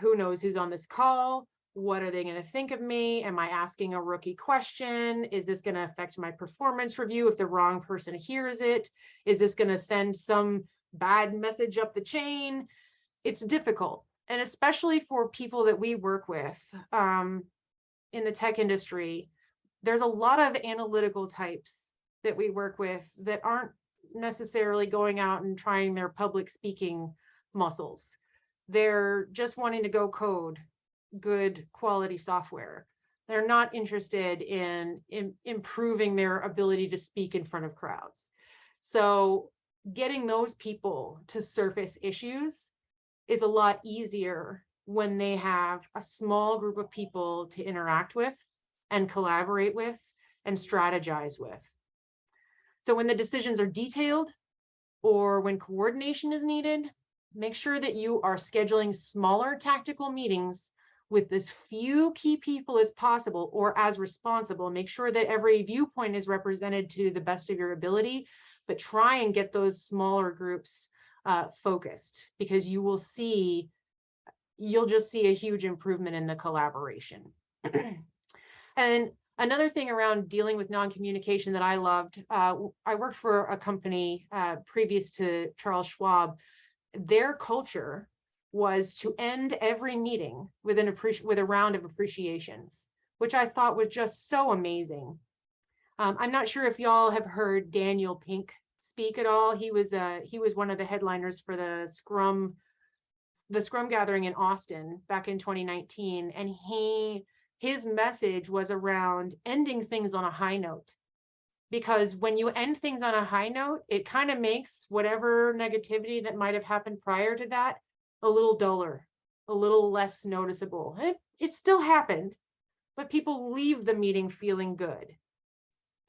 who knows who's on this call? What are they going to think of me? Am I asking a rookie question? Is this going to affect my performance review if the wrong person hears it? Is this going to send some bad message up the chain? It's difficult. And especially for people that we work with in the tech industry, there's a lot of analytical types that we work with that aren't necessarily going out and trying their public speaking muscles. They're just wanting to go code good quality software. They're not interested in improving their ability to speak in front of crowds. So getting those people to surface issues is a lot easier when they have a small group of people to interact with and collaborate with and strategize with. So when the decisions are detailed or when coordination is needed, make sure that you are scheduling smaller tactical meetings with as few key people as possible or as responsible. Make sure that every viewpoint is represented to the best of your ability, but try and get those smaller groups focused, because you'll just see a huge improvement in the collaboration. And another thing around dealing with non-communication that I loved, I worked for a company previous to Charles Schwab. Their culture was to end every meeting with a round of appreciations, which I thought was just so amazing. I'm not sure if y'all have heard Daniel Pink speak at all. He was one of the headliners for the Scrum gathering in Austin back in 2019, and his message was around ending things on a high note. Because when you end things on a high note, it kind of makes whatever negativity that might have happened prior to that a little duller, a little less noticeable. It still happened, but people leave the meeting feeling good.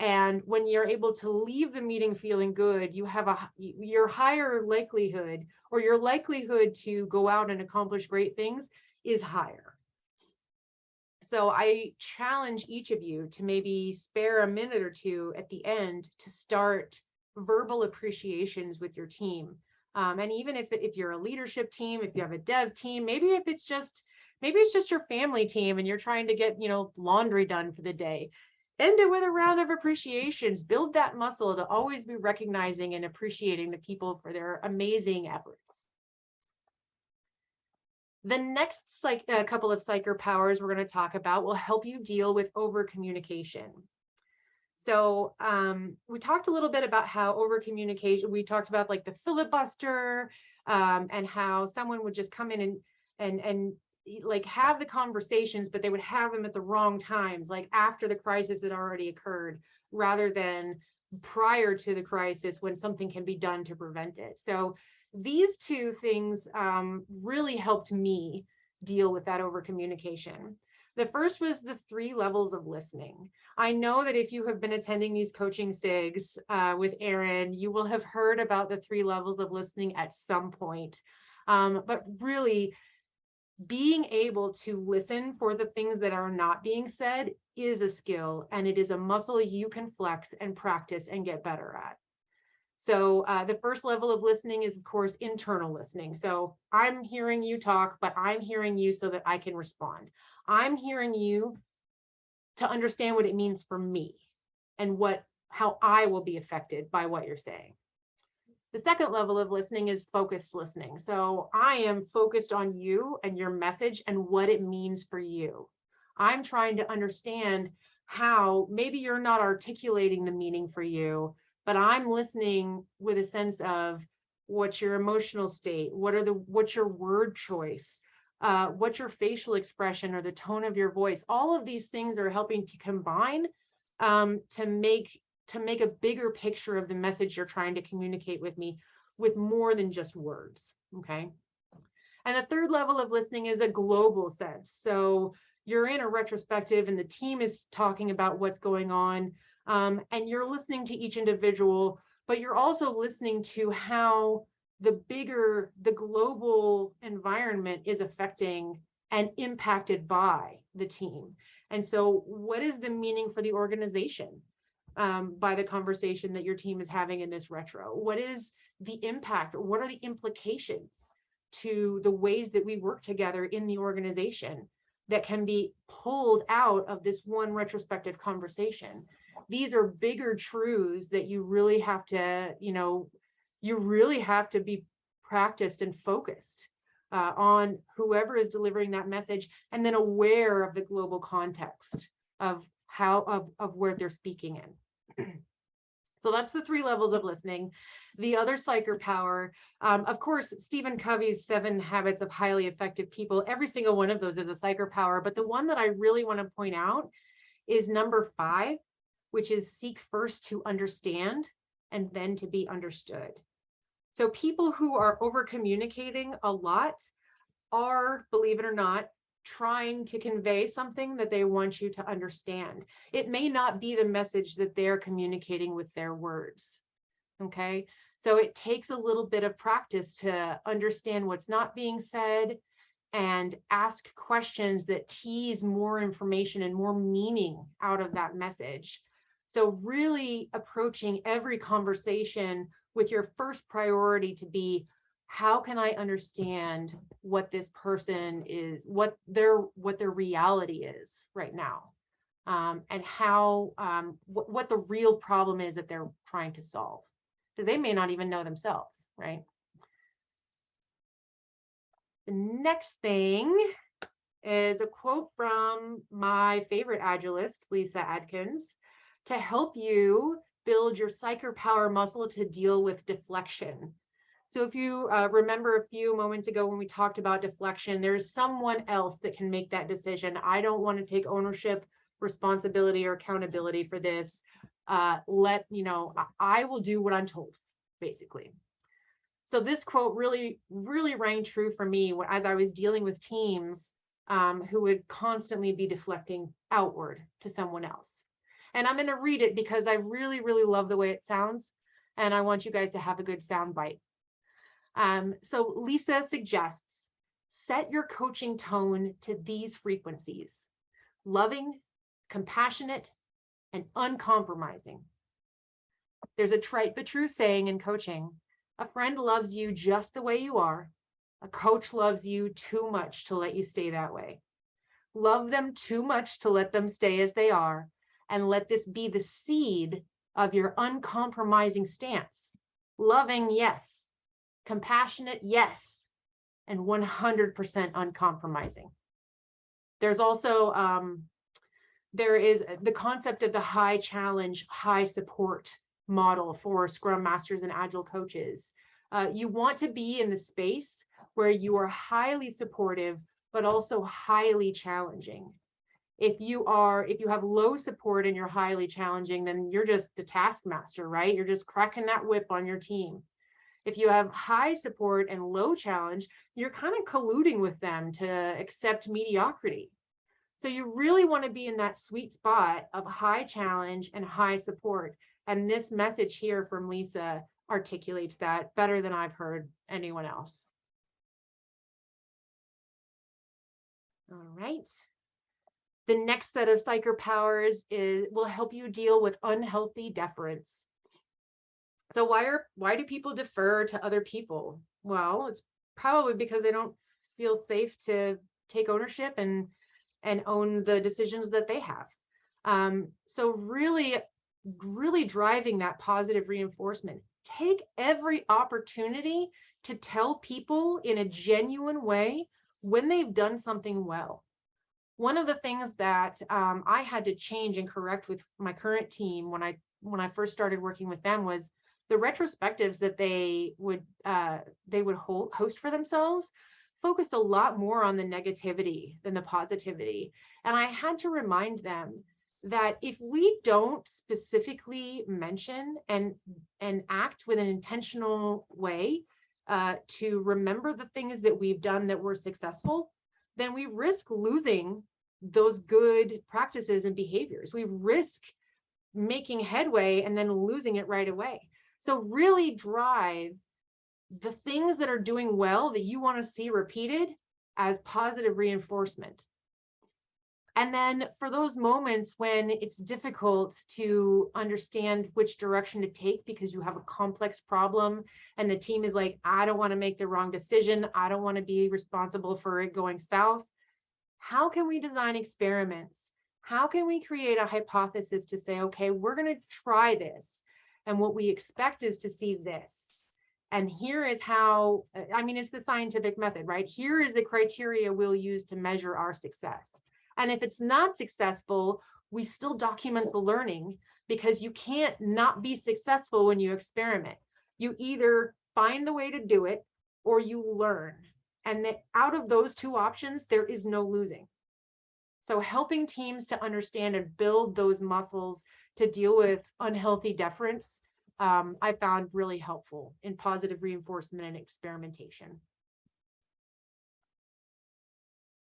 And when you're able to leave the meeting feeling good, you have your higher likelihood, or your likelihood to go out and accomplish great things is higher. So I challenge each of you to maybe spare a minute or two at the end to start verbal appreciations with your team. And even if you're a leadership team, if you have a dev team, maybe it's just your family team and you're trying to get, laundry done for the day. End it with a round of appreciations. Build that muscle to always be recognizing and appreciating the people for their amazing efforts. The next couple of Psych-erpowers we're going to talk about will help you deal with over-communication. So we talked a little bit about how over-communication, we talked about like the filibuster and how someone would just come in and like have the conversations, but they would have them at the wrong times, like after the crisis had already occurred, rather than prior to the crisis when something can be done to prevent it. So these two things really helped me deal with that over communication. The first was the 3 levels of listening. I know that if you have been attending these coaching SIGs with Erin, you will have heard about the 3 levels of listening at some point. But really, being able to listen for the things that are not being said is a skill, and it is a muscle you can flex and practice and get better at. So the first level of listening is, of course, internal listening. So I'm hearing you talk, but I'm hearing you so that I can respond. I'm hearing you to understand what it means for me and how I will be affected by what you're saying. The second level of listening is focused listening. So I am focused on you and your message and what it means for you. I'm trying to understand how maybe you're not articulating the meaning for you, but I'm listening with a sense of what's your emotional state, what's your word choice, what's your facial expression or the tone of your voice. All of these things are helping to combine to make a bigger picture of the message you're trying to communicate with me with more than just words, okay? And the third level of listening is a global sense. So you're in a retrospective and the team is talking about what's going on, and you're listening to each individual, but you're also listening to how the global environment is affecting and impacted by the team. And so what is the meaning for the organization by the conversation that your team is having in this retro? What is the impact, or what are the implications to the ways that we work together in the organization that can be pulled out of this one retrospective conversation? These are bigger truths that you really have to, be practiced and focused on whoever is delivering that message, and then aware of the global context of where they're speaking in. So that's the 3 levels of listening. The other Psych-erpower, of course, Stephen Covey's 7 Habits of Highly Effective People, every single one of those is a Psych-erpower, but the one that I really want to point out is number 5, which is seek first to understand and then to be understood. So people who are over communicating a lot are, believe it or not, trying to convey something that they want you to understand. It may not be the message that they're communicating with their words. Okay, so it takes a little bit of practice to understand what's not being said and ask questions that tease more information and more meaning out of that message. So really approaching every conversation with your first priority to be, how can I understand what this person is, what their reality is right now, and how what the real problem is that they're trying to solve, because they may not even know themselves, right? The next thing is a quote from my favorite Agilist, Lisa Adkins, to help you build your Psych-erpower muscle to deal with deflection. So if you remember a few moments ago when we talked about deflection, there's someone else that can make that decision. I don't want to take ownership, responsibility, or accountability for this. I will do what I'm told, basically. So this quote really, really rang true for me as I was dealing with teams who would constantly be deflecting outward to someone else. And I'm going to read it because I really, really love the way it sounds, and I want you guys to have a good sound bite. So Lisa suggests, set your coaching tone to these frequencies: loving, compassionate, and uncompromising. There's a trite but true saying in coaching: a friend loves you just the way you are. A coach loves you too much to let you stay that way. Love them too much to let them stay as they are, and let this be the seed of your uncompromising stance. Loving, yes. Compassionate, yes, and 100% uncompromising. There's also, there is the concept of the high challenge, high support model for Scrum Masters and Agile coaches. You want to be in the space where you are highly supportive, but also highly challenging. If you have low support and you're highly challenging, then you're just the taskmaster, right? You're just cracking that whip on your team. If you have high support and low challenge, you're kind of colluding with them to accept mediocrity. So you really want to be in that sweet spot of high challenge and high support. And this message here from Lisa articulates that better than I've heard anyone else. All right. The next set of Psych-erpowers will help you deal with unhealthy deference. So why do people defer to other people? Well, it's probably because they don't feel safe to take ownership and own the decisions that they have. So really driving that positive reinforcement. Take every opportunity to tell people in a genuine way when they've done something well. One of the things that I had to change and correct with my current team when I first started working with them was the retrospectives that they would host for themselves focused a lot more on the negativity than the positivity. And I had to remind them that if we don't specifically mention and act with an intentional way to remember the things that we've done that were successful, then we risk losing those good practices and behaviors. We risk making headway and then losing it right away. So really drive the things that are doing well that you want to see repeated as positive reinforcement. And then for those moments when it's difficult to understand which direction to take because you have a complex problem and the team is like, I don't want to make the wrong decision. I don't want to be responsible for it going south. How can we design experiments? How can we create a hypothesis to say, okay, we're going to try this. And what we expect is to see this. And here is how, I mean, it's the scientific method, right? Here is the criteria we'll use to measure our success. And if it's not successful, we still document the learning, because you can't not be successful when you experiment. You either find the way to do it or you learn. And that out of those two options, there is no losing. So helping teams to understand and build those muscles to deal with unhealthy deference, I found really helpful in positive reinforcement and experimentation.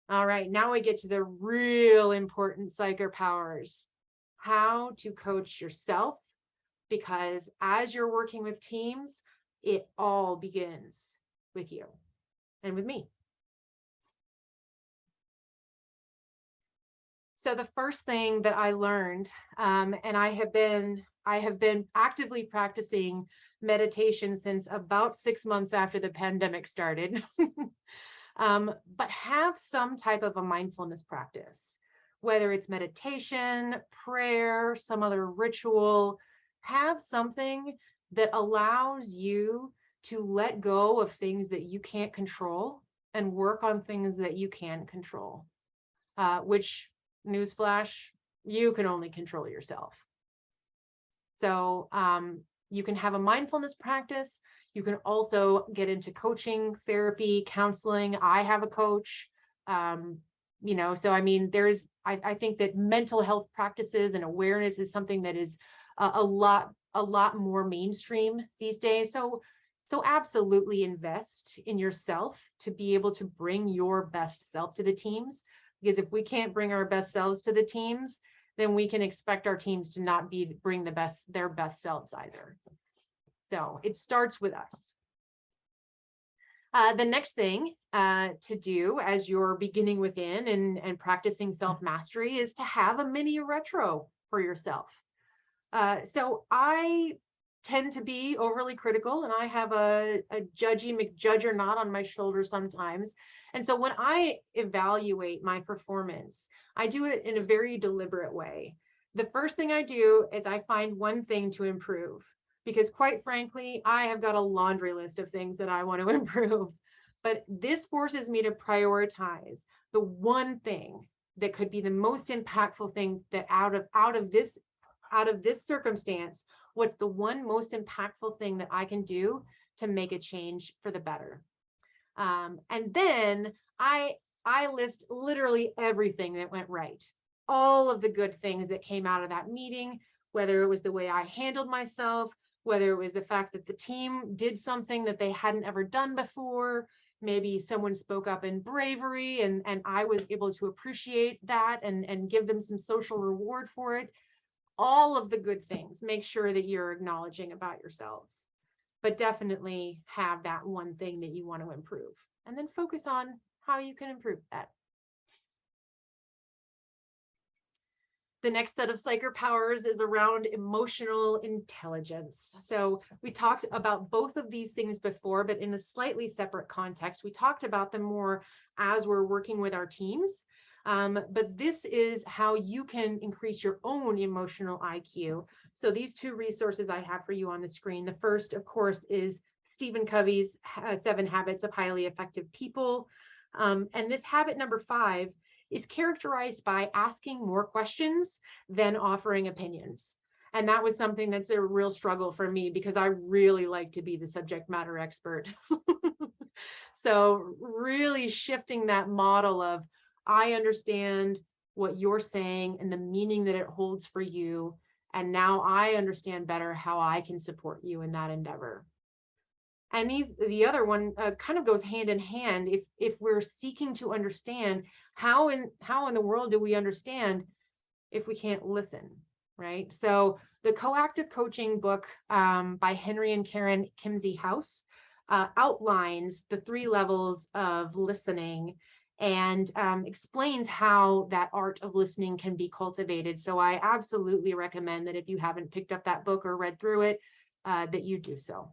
All right, now we get to the real important Psych-erpowers, how to coach yourself, because as you're working with teams, it all begins with you and with me. So the first thing that I learned, and I have been actively practicing meditation since about 6 months after the pandemic started, but have some type of a mindfulness practice, whether it's meditation, prayer, some other ritual. Have something that allows you to let go of things that you can't control and work on things that you can control, which, newsflash, you can only control yourself. So you can have a mindfulness practice. You can also get into coaching, therapy, counseling. I have a coach, you know, so I mean, I think that mental health practices and awareness is something that is a lot more mainstream these days. So absolutely invest in yourself to be able to bring your best self to the teams. Because if we can't bring our best selves to the teams, then we can expect our teams to not bring their best selves either. So it starts with us. The next thing to do as you're beginning within and practicing self-mastery is to have a mini retro for yourself. So I tend to be overly critical, and I have a judgy McJudgernaut on my shoulder sometimes. And so when I evaluate my performance, I do it in a very deliberate way. The first thing I do is I find one thing to improve, because quite frankly, I have got a laundry list of things that I want to improve. But this forces me to prioritize the one thing that could be the most impactful thing that out of this circumstance, what's the one most impactful thing that I can do to make a change for the better? And then I list literally everything that went right, all of the good things that came out of that meeting, whether it was the way I handled myself, whether it was the fact that the team did something that they hadn't ever done before, maybe someone spoke up in bravery and I was able to appreciate that and give them some social reward for it. All of the good things, make sure that you're acknowledging about yourselves, but definitely have that one thing that you want to improve, and then focus on how you can improve that. The next set of Psych-erpowers is around emotional intelligence. So we talked about both of these things before, but in a slightly separate context. We talked about them more as we're working with our teams. But this is how you can increase your own emotional IQ. So these two resources I have for you on the screen. The first, of course, is Stephen Covey's 7 Habits of Highly Effective People. And this habit number 5 is characterized by asking more questions than offering opinions. And that was something that's a real struggle for me because I really like to be the subject matter expert. So really shifting that model of, I understand what you're saying and the meaning that it holds for you. And now I understand better how I can support you in that endeavor. And the other one kind of goes hand in hand. If we're seeking to understand, how in the world do we understand if we can't listen, right? So the Coactive Coaching book by Henry and Karen Kimsey-House outlines the 3 levels of listening and explains how that art of listening can be cultivated. So I absolutely recommend that if you haven't picked up that book or read through it, that you do so.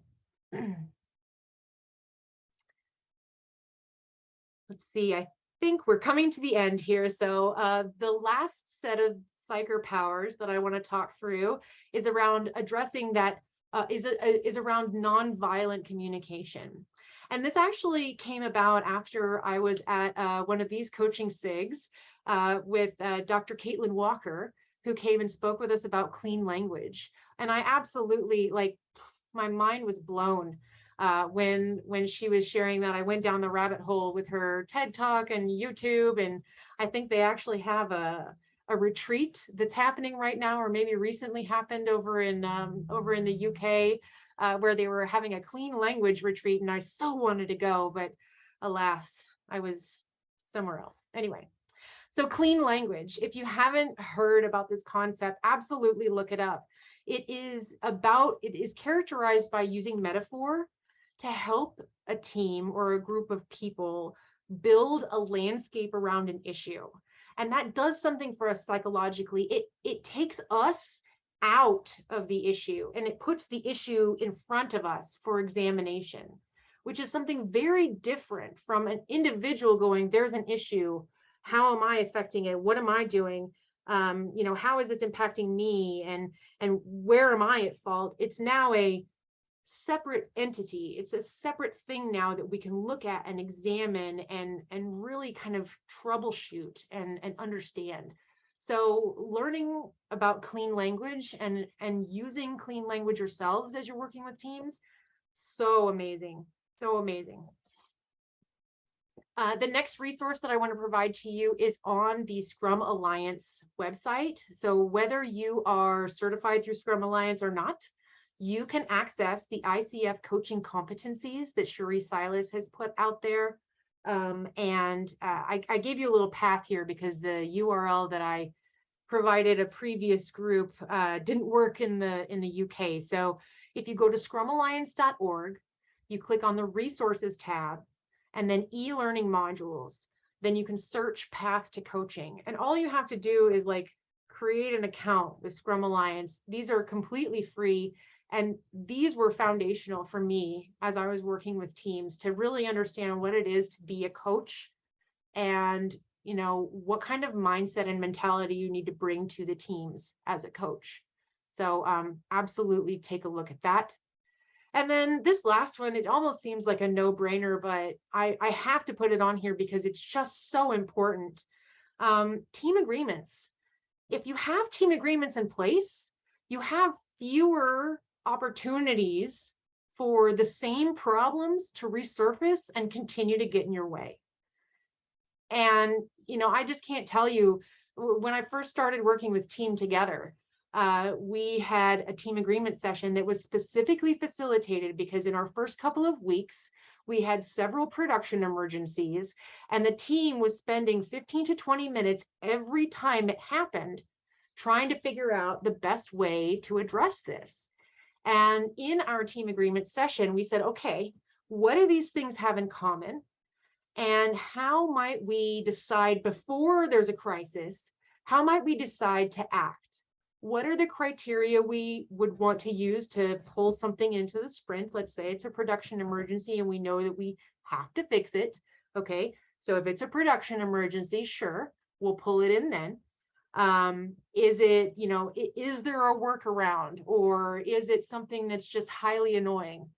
Let's see, I think we're coming to the end here. So the last set of Psych-erpowers that I want to talk through is around addressing that, is around nonviolent communication. And this actually came about after I was at one of these coaching SIGs with Dr. Caitlin Walker, who came and spoke with us about clean language. And I absolutely, like, my mind was blown when she was sharing that. I went down the rabbit hole with her TED Talk and YouTube, and I think they actually have a retreat that's happening right now, or maybe recently happened over in the UK, where they were having a clean language retreat, and I so wanted to go, but alas, I was somewhere else. Anyway, so clean language. If you haven't heard about this concept, absolutely look it up. It is characterized by using metaphor to help a team or a group of people build a landscape around an issue. And that does something for us psychologically. It takes us out of the issue and it puts the issue in front of us for examination, which is something very different from an individual going, there's an issue. How am I affecting it? What am I doing? How is this impacting me? And where am I at fault? It's now a separate entity. It's a separate thing now that we can look at and examine and really kind of troubleshoot and understand. So learning about clean language and using clean language yourselves as you're working with teams, so amazing, so amazing. The next resource that I want to provide to you is on the Scrum Alliance website. So whether you are certified through Scrum Alliance or not, you can access the Icf Coaching Competencies that Cherie Silas has put out there. I gave you a little path here because the URL that I provided a previous group didn't work in the UK. So if you go to scrumalliance.org, you click on the resources tab and then e-learning modules, then you can search path to coaching. And all you have to do is create an account with Scrum Alliance. These are completely free. And these were foundational for me as I was working with teams to really understand what it is to be a coach and, what kind of mindset and mentality you need to bring to the teams as a coach. So absolutely take a look at that. And then this last one, it almost seems like a no-brainer, but I have to put it on here because it's just so important. Team agreements. If you have team agreements in place, you have fewer opportunities for the same problems to resurface and continue to get in your way. And, I just can't tell you, when I first started working with Team Together, we had a team agreement session that was specifically facilitated because in our first couple of weeks, we had several production emergencies and the team was spending 15 to 20 minutes every time it happened trying to figure out the best way to address this. And in our team agreement session, we said, okay, what do these things have in common? And how might we decide before there's a crisis how might we decide to act? What are the criteria we would want to use to pull something into the sprint? Let's say it's a production emergency and we know that we have to fix it. Okay, so if it's a production emergency, sure, we'll pull it in then. Is it, you know, is there a workaround, or is it something that's just highly annoying?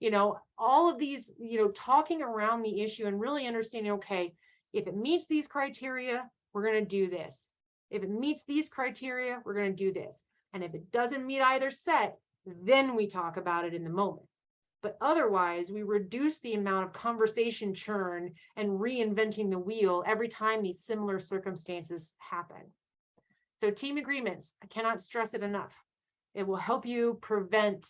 You know, all of these, you know, talking around the issue and really understanding, okay, if it meets these criteria, we're going to do this. If it meets these criteria, we're going to do this. And if it doesn't meet either set, then we talk about it in the moment. But otherwise, we reduce the amount of conversation churn and reinventing the wheel every time these similar circumstances happen. So team agreements, I cannot stress it enough. It will help you prevent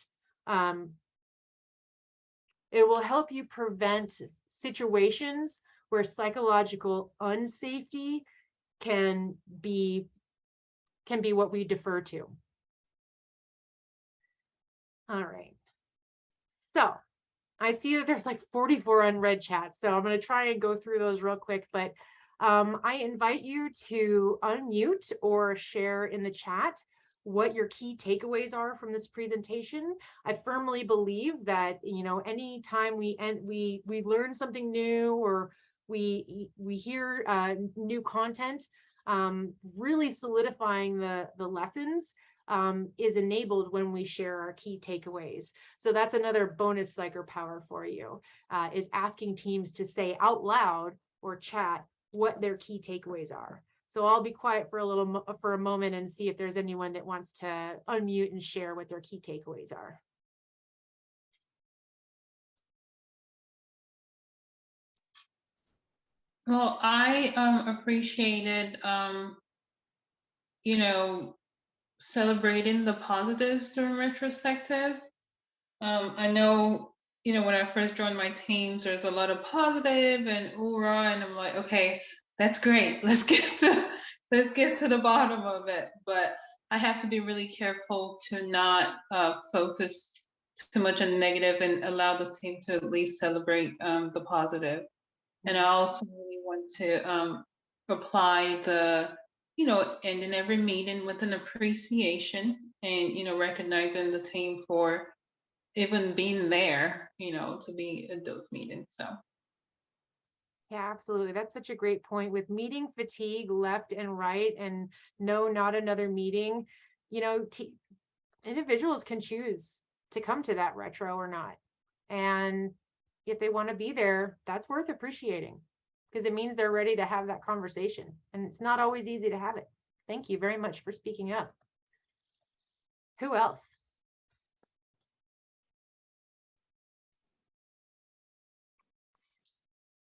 situations where psychological unsafety can be what we defer to. All right. So I see that there's like 44 unread chats, so I'm going to try and go through those real quick, but I invite you to unmute or share in the chat what your key takeaways are from this presentation. I firmly believe that, you know, anytime we learn something new, or we hear new content, really solidifying the lessons is enabled when we share our key takeaways. So that's another bonus Psych-erpower for you, is asking teams to say out loud or chat what their key takeaways are. So I'll be quiet for a moment and see if there's anyone that wants to unmute and share what their key takeaways are. Well, I appreciated, you know, celebrating the positives during retrospective. I know, you know, when I first joined my teams, there's a lot of positive and hoorah, and I'm like, okay, that's great. Let's get to the bottom of it. But I have to be really careful to not focus too much on the negative and allow the team to at least celebrate the positive. And I also really want to apply the, you know, ending every meeting with an appreciation, and, you know, recognizing the team for even being there, you know, to be at those meetings. So. Yeah, absolutely. That's such a great point. With meeting fatigue left and right, and no, not another meeting, you know, individuals can choose to come to that retro or not. And if they want to be there, that's worth appreciating, because it means they're ready to have that conversation. And it's not always easy to have it. Thank you very much for speaking up. Who else?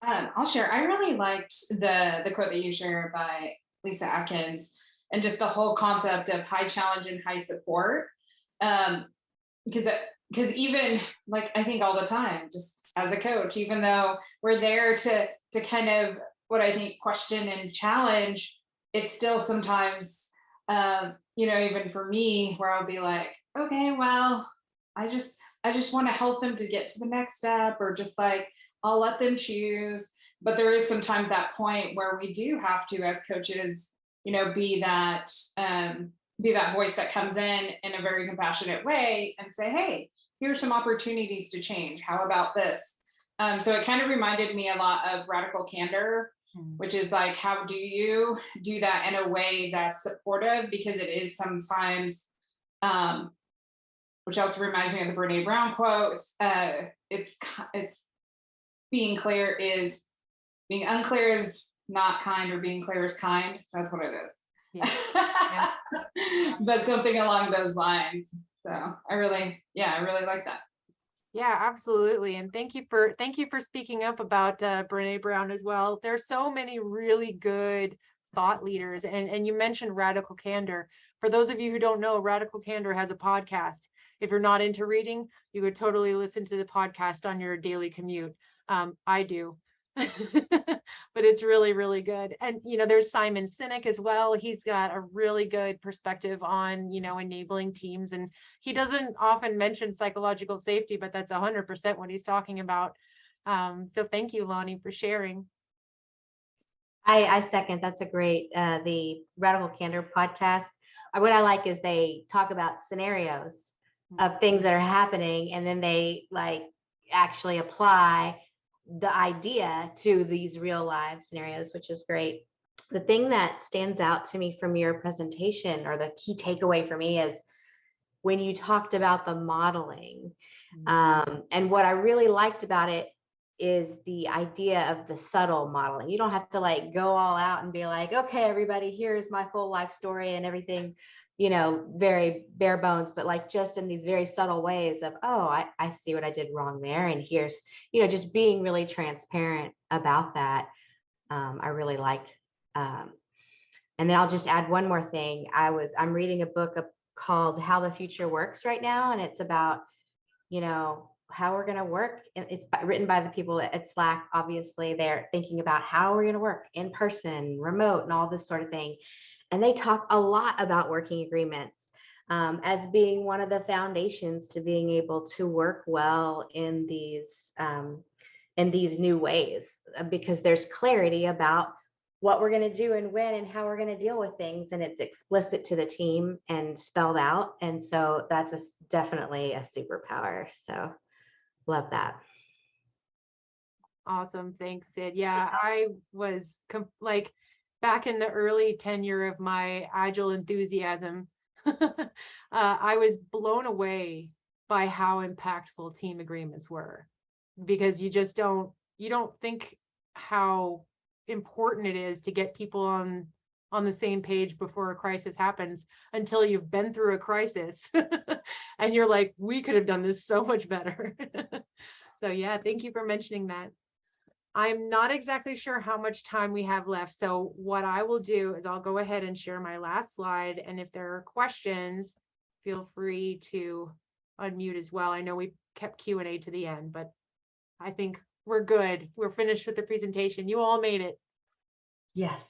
I'll share. I really liked the quote that you shared by Lisa Atkins, and just the whole concept of high challenge and high support. Because even, like, I think all the time, just as a coach, even though we're there to kind of, what I think, question and challenge, it's still sometimes, you know, even for me, where I'll be like, okay, well, I just want to help them to get to the next step, or just like, I'll let them choose. But there is sometimes that point where we do have to, as coaches, you know, be that voice that comes in a very compassionate way and say, hey, here's some opportunities to change. How about this? So it kind of reminded me a lot of radical candor, which is like, how do you do that in a way that's supportive? Because it is sometimes, which also reminds me of the Brene Brown quote, it's being unclear is not kind, or being clear is kind. That's what it is. Yeah. But something along those lines. So I really like that. Yeah, absolutely. And thank you for speaking up about Brene Brown as well. There's so many really good thought leaders, and you mentioned radical candor. For those of you who don't know, Radical Candor has a podcast. If you're not into reading, you could totally listen to the podcast on your daily commute. I do. But it's really, really good. And, you know, there's Simon Sinek as well. He's got a really good perspective on, you know, enabling teams. And he doesn't often mention psychological safety, but that's 100% what he's talking about. So thank you, Lonnie, for sharing. I second. That's a great, the Radical Candor podcast. What I like is they talk about scenarios of things that are happening, and then they like actually apply the idea to these real live scenarios, which is great. The thing that stands out to me from your presentation, or the key takeaway for me, is when you talked about the modeling. And what I really liked about it is the idea of the subtle modeling. You don't have to like go all out and be like, okay, everybody, here's my full life story and everything, you know, very bare bones, but like just in these very subtle ways of, oh, I see what I did wrong there. And here's, you know, just being really transparent about that. I really liked. And then I'll just add one more thing. I'm reading a book called How the Future Works right now. And it's about, you know, how we're going to work. It's written by the people at Slack. Obviously, they're thinking about how we're going to work in person, remote, and all this sort of thing. And they talk a lot about working agreements as being one of the foundations to being able to work well in these new ways, because there's clarity about what we're going to do and when and how we're going to deal with things, and it's explicit to the team and spelled out. And so that's definitely a superpower. So love that. Awesome. Thanks, Sid. Yeah, I was like back in the early tenure of my Agile enthusiasm, I was blown away by how impactful team agreements were, because you don't think how important it is to get people on the same page before a crisis happens until you've been through a crisis and you're like, we could have done this so much better. So yeah, thank you for mentioning that. I'm not exactly sure how much time we have left. So what I will do is I'll go ahead and share my last slide. And if there are questions, feel free to unmute as well. I know we kept Q&A to the end, but I think we're good. We're finished with the presentation. You all made it. Yes.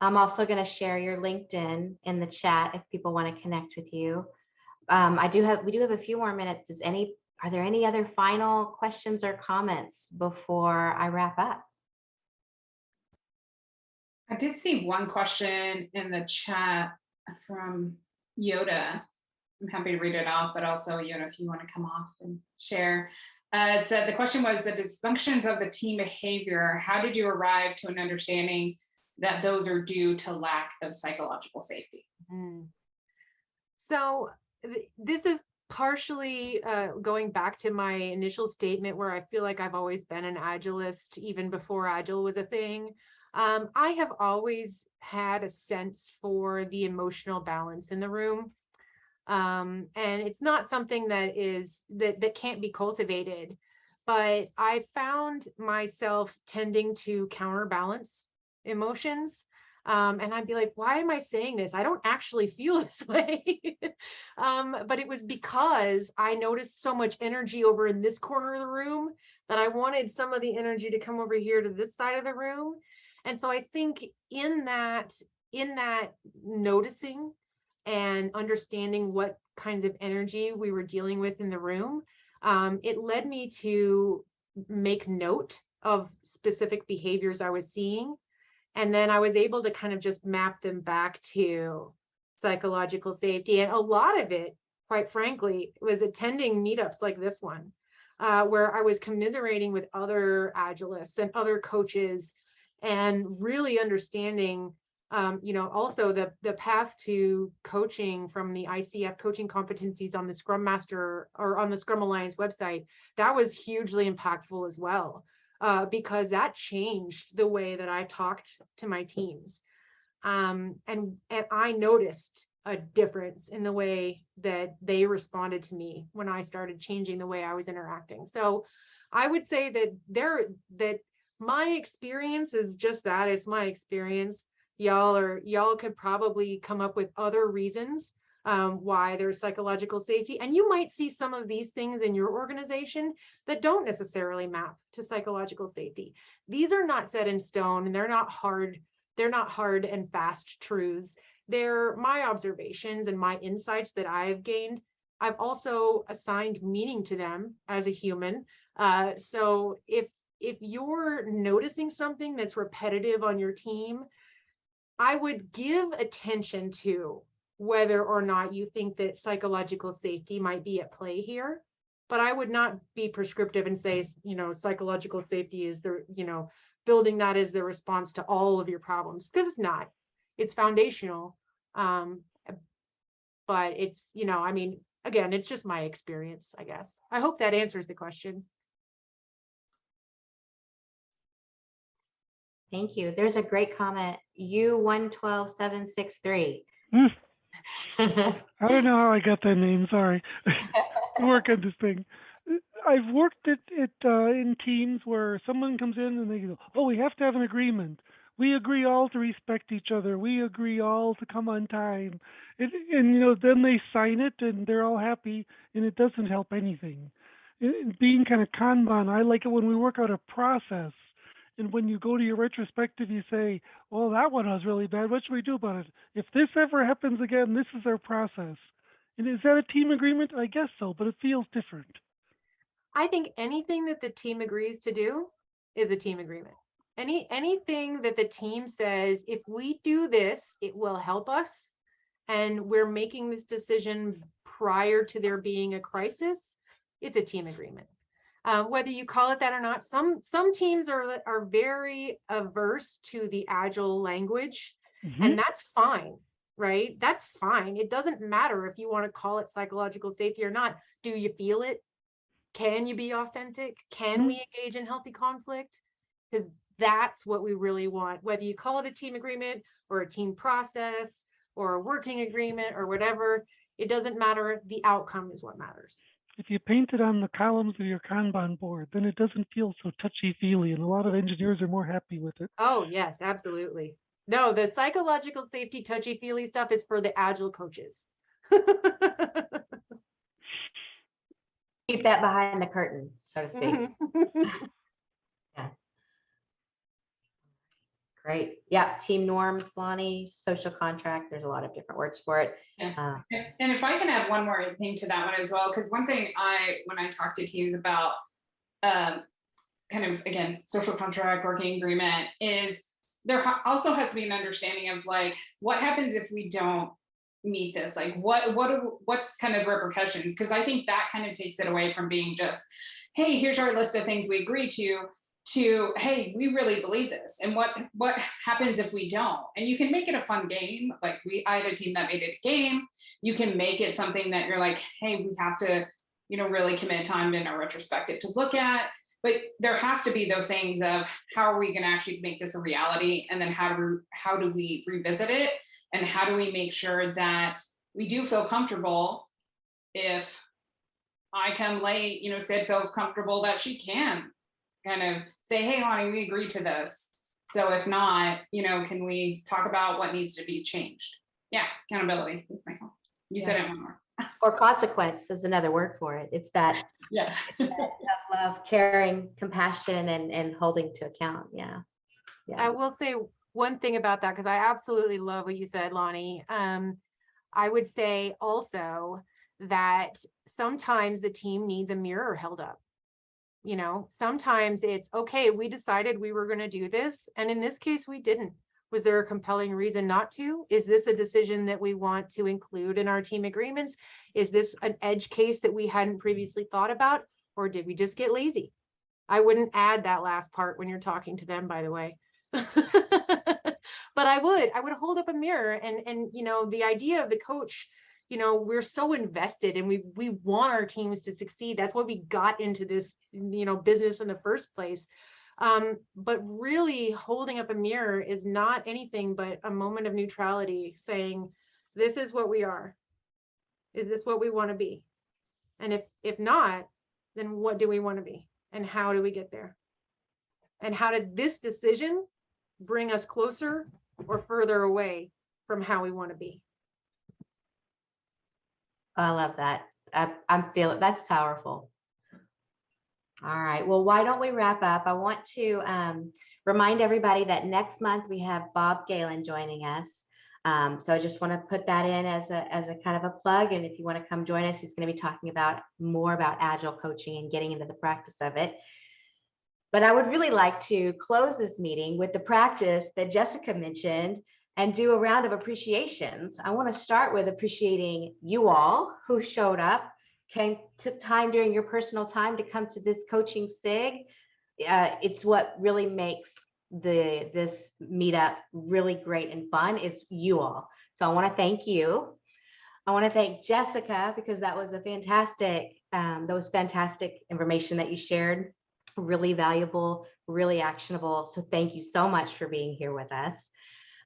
I'm also going to share your LinkedIn in the chat if people want to connect with you. We do have a few more minutes. Are there any other final questions or comments before I wrap up? I did see one question in the chat from Yoda. I'm happy to read it off, but also, Yoda, if you want to come off and share. It said, the question was the dysfunctions of the team behavior. How did you arrive to an understanding that those are due to lack of psychological safety? So this is partially going back to my initial statement where I feel like I've always been an Agilist even before Agile was a thing. I have always had a sense for the emotional balance in the room. And it's not something that can't be cultivated, but I found myself tending to counterbalance emotions. And I'd be like, why am I saying this? I don't actually feel this way. But it was because I noticed so much energy over in this corner of the room that I wanted some of the energy to come over here to this side of the room. And so I think in that noticing and understanding what kinds of energy we were dealing with in the room, it led me to make note of specific behaviors I was seeing. And then I was able to kind of just map them back to psychological safety. And a lot of it, quite frankly, was attending meetups like this one, where I was commiserating with other Agilists and other coaches and really understanding also the path to coaching from the Icf Coaching Competencies on the Scrum Master or on the Scrum Alliance website. That was hugely impactful as well, because that changed the way that I talked to my teams. And I noticed a difference in the way that they responded to me when I started changing the way I was interacting. So I would say that my experience is just that. It's my experience. Y'all could probably come up with other reasons why there's psychological safety. And you might see some of these things in your organization that don't necessarily map to psychological safety. These are not set in stone, and they're not hard and fast truths. They're my observations and my insights that I've gained. I've also assigned meaning to them as a human. So if if you're noticing something that's repetitive on your team, I would give attention to whether or not you think that psychological safety might be at play here. But I would not be prescriptive and say, psychological safety is the, building that is the response to all of your problems, because it's not. It's foundational. But it's, again, it's just my experience, I guess. I hope that answers the question. Thank you. There's a great comment, U112763. I don't know how I got that name. Sorry. I work on this thing. I've worked in teams where someone comes in and they go, "Oh, we have to have an agreement. We agree all to respect each other. We agree all to come on time." And then they sign it and they're all happy, and it doesn't help anything. Being kind of Kanban, I like it when we work out a process. And when you go to your retrospective, you say, "Well, that one was really bad. What should we do about it? If this ever happens again, this is our process." And is that a team agreement? I guess so, but it feels different. I think anything that the team agrees to do is a team agreement. Anything that the team says, if we do this, it will help us, and we're making this decision prior to there being a crisis, it's a team agreement. Whether you call it that or not, some teams are very averse to the Agile language, and that's fine, right? That's fine. It doesn't matter if you want to call it psychological safety or not. Do you feel it? Can you be authentic? Can we engage in healthy conflict? Because that's what we really want. Whether you call it a team agreement or a team process or a working agreement or whatever, it doesn't matter. The outcome is what matters. If you paint it on the columns of your Kanban board, then it doesn't feel so touchy-feely, and a lot of engineers are more happy with it. Oh, yes, absolutely. No, the psychological safety touchy-feely stuff is for the Agile coaches. Keep that behind the curtain, so to speak. Yeah. Great. Yeah. Team norms, Lonnie, social contract. There's a lot of different words for it. Yeah. And if I can add one more thing to that one as well, because one thing when I talk to teams about kind of, again, social contract, working agreement, is there also has to be an understanding of like, what happens if we don't meet this? Like what's kind of the repercussions? Because I think that kind of takes it away from being just, hey, here's our list of things we agree to, hey, we really believe this, and what happens if we don't? And you can make it a fun game. Like I had a team that made it a game. You can make it something that you're like, hey, we have to really commit time in our retrospective to look at. But there has to be those things of how are we going to actually make this a reality, and then how do we revisit it, and how do we make sure that we do feel comfortable if I come late, Sid feels comfortable that she can kind of say, hey, Lonnie, we agree to this. So if not, can we talk about what needs to be changed? Yeah, accountability. That's my call. You said it one more. Or consequence is another word for it. It's that, yeah. that love, caring, compassion, and holding to account. Yeah. I will say one thing about that, because I absolutely love what you said, Lonnie. I would say also that sometimes the team needs a mirror held up. Sometimes it's okay, we decided we were going to do this, and in this case we didn't. Was there a compelling reason not to? Is this a decision that we want to include in our team agreements? Is this an edge case that we hadn't previously thought about, or did we just get lazy? I wouldn't add that last part when you're talking to them, by the way. But I would hold up a mirror, and the idea of the coach, we're so invested, and we want our teams to succeed. That's why we got into this business in the first place. But really holding up a mirror is not anything but a moment of neutrality, saying, this is what we are. Is this what we want to be? And if not, then what do we want to be? And how do we get there? And how did this decision bring us closer or further away from how we want to be? I love that. I'm feeling that's powerful. All right. Well, why don't we wrap up? I want to remind everybody that next month we have Bob Galen joining us. So I just want to put that in as a kind of a plug. And if you want to come join us, he's going to be talking more about Agile coaching and getting into the practice of it. But I would really like to close this meeting with the practice that Jessica mentioned and do a round of appreciations. I want to start with appreciating you all who showed up, took time during your personal time to come to this coaching SIG. It's what really makes this meetup really great and fun is you all. So I want to thank you. I want to thank Jessica because that was fantastic information that you shared. Really valuable, really actionable. So thank you so much for being here with us.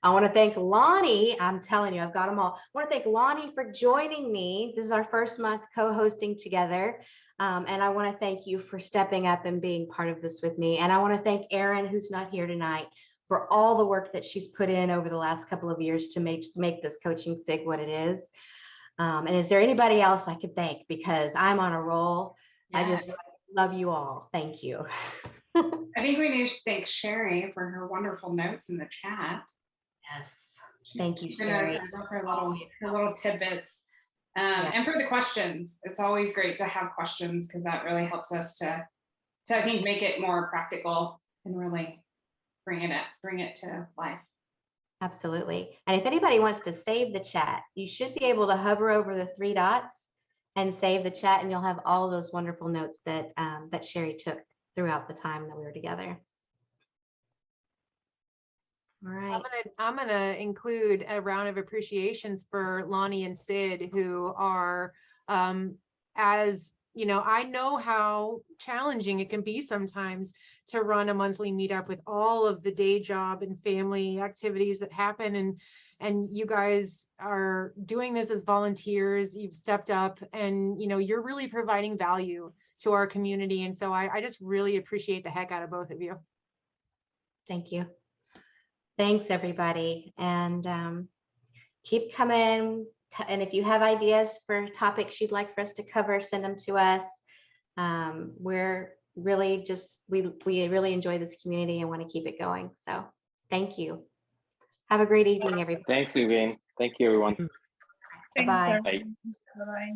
I want to thank Lonnie. I'm telling you, I've got them all. I want to thank Lonnie for joining me. This is our first month co-hosting together. And I want to thank you for stepping up and being part of this with me. And I want to thank Erin, who's not here tonight, for all the work that she's put in over the last couple of years to make this coaching SIG what it is. And is there anybody else I could thank? Because I'm on a roll. Yes. I just love you all. Thank you. I think we need to thank Sherry for her wonderful notes in the chat. Yes. Thank you, She's Sherry. her little tidbits. And for the questions, it's always great to have questions because that really helps us to I think make it more practical and really bring it to life. Absolutely. And if anybody wants to save the chat, you should be able to hover over the 3 dots and save the chat, and you'll have all of those wonderful notes that that Sherry took throughout the time that we were together. All right. I'm gonna include a round of appreciations for Lonnie and Sid, who are, as you know, I know how challenging it can be sometimes to run a monthly meetup with all of the day job and family activities that happen. And you guys are doing this as volunteers. You've stepped up, and you're really providing value to our community. And so I just really appreciate the heck out of both of you. Thank you. Thanks, everybody. And keep coming. And if you have ideas for topics you'd like for us to cover, send them to us. We're really we really enjoy this community and want to keep it going. So thank you. Have a great evening, everybody. Thanks, Uveen. Thank you, everyone. Bye-bye. Bye. Bye-bye.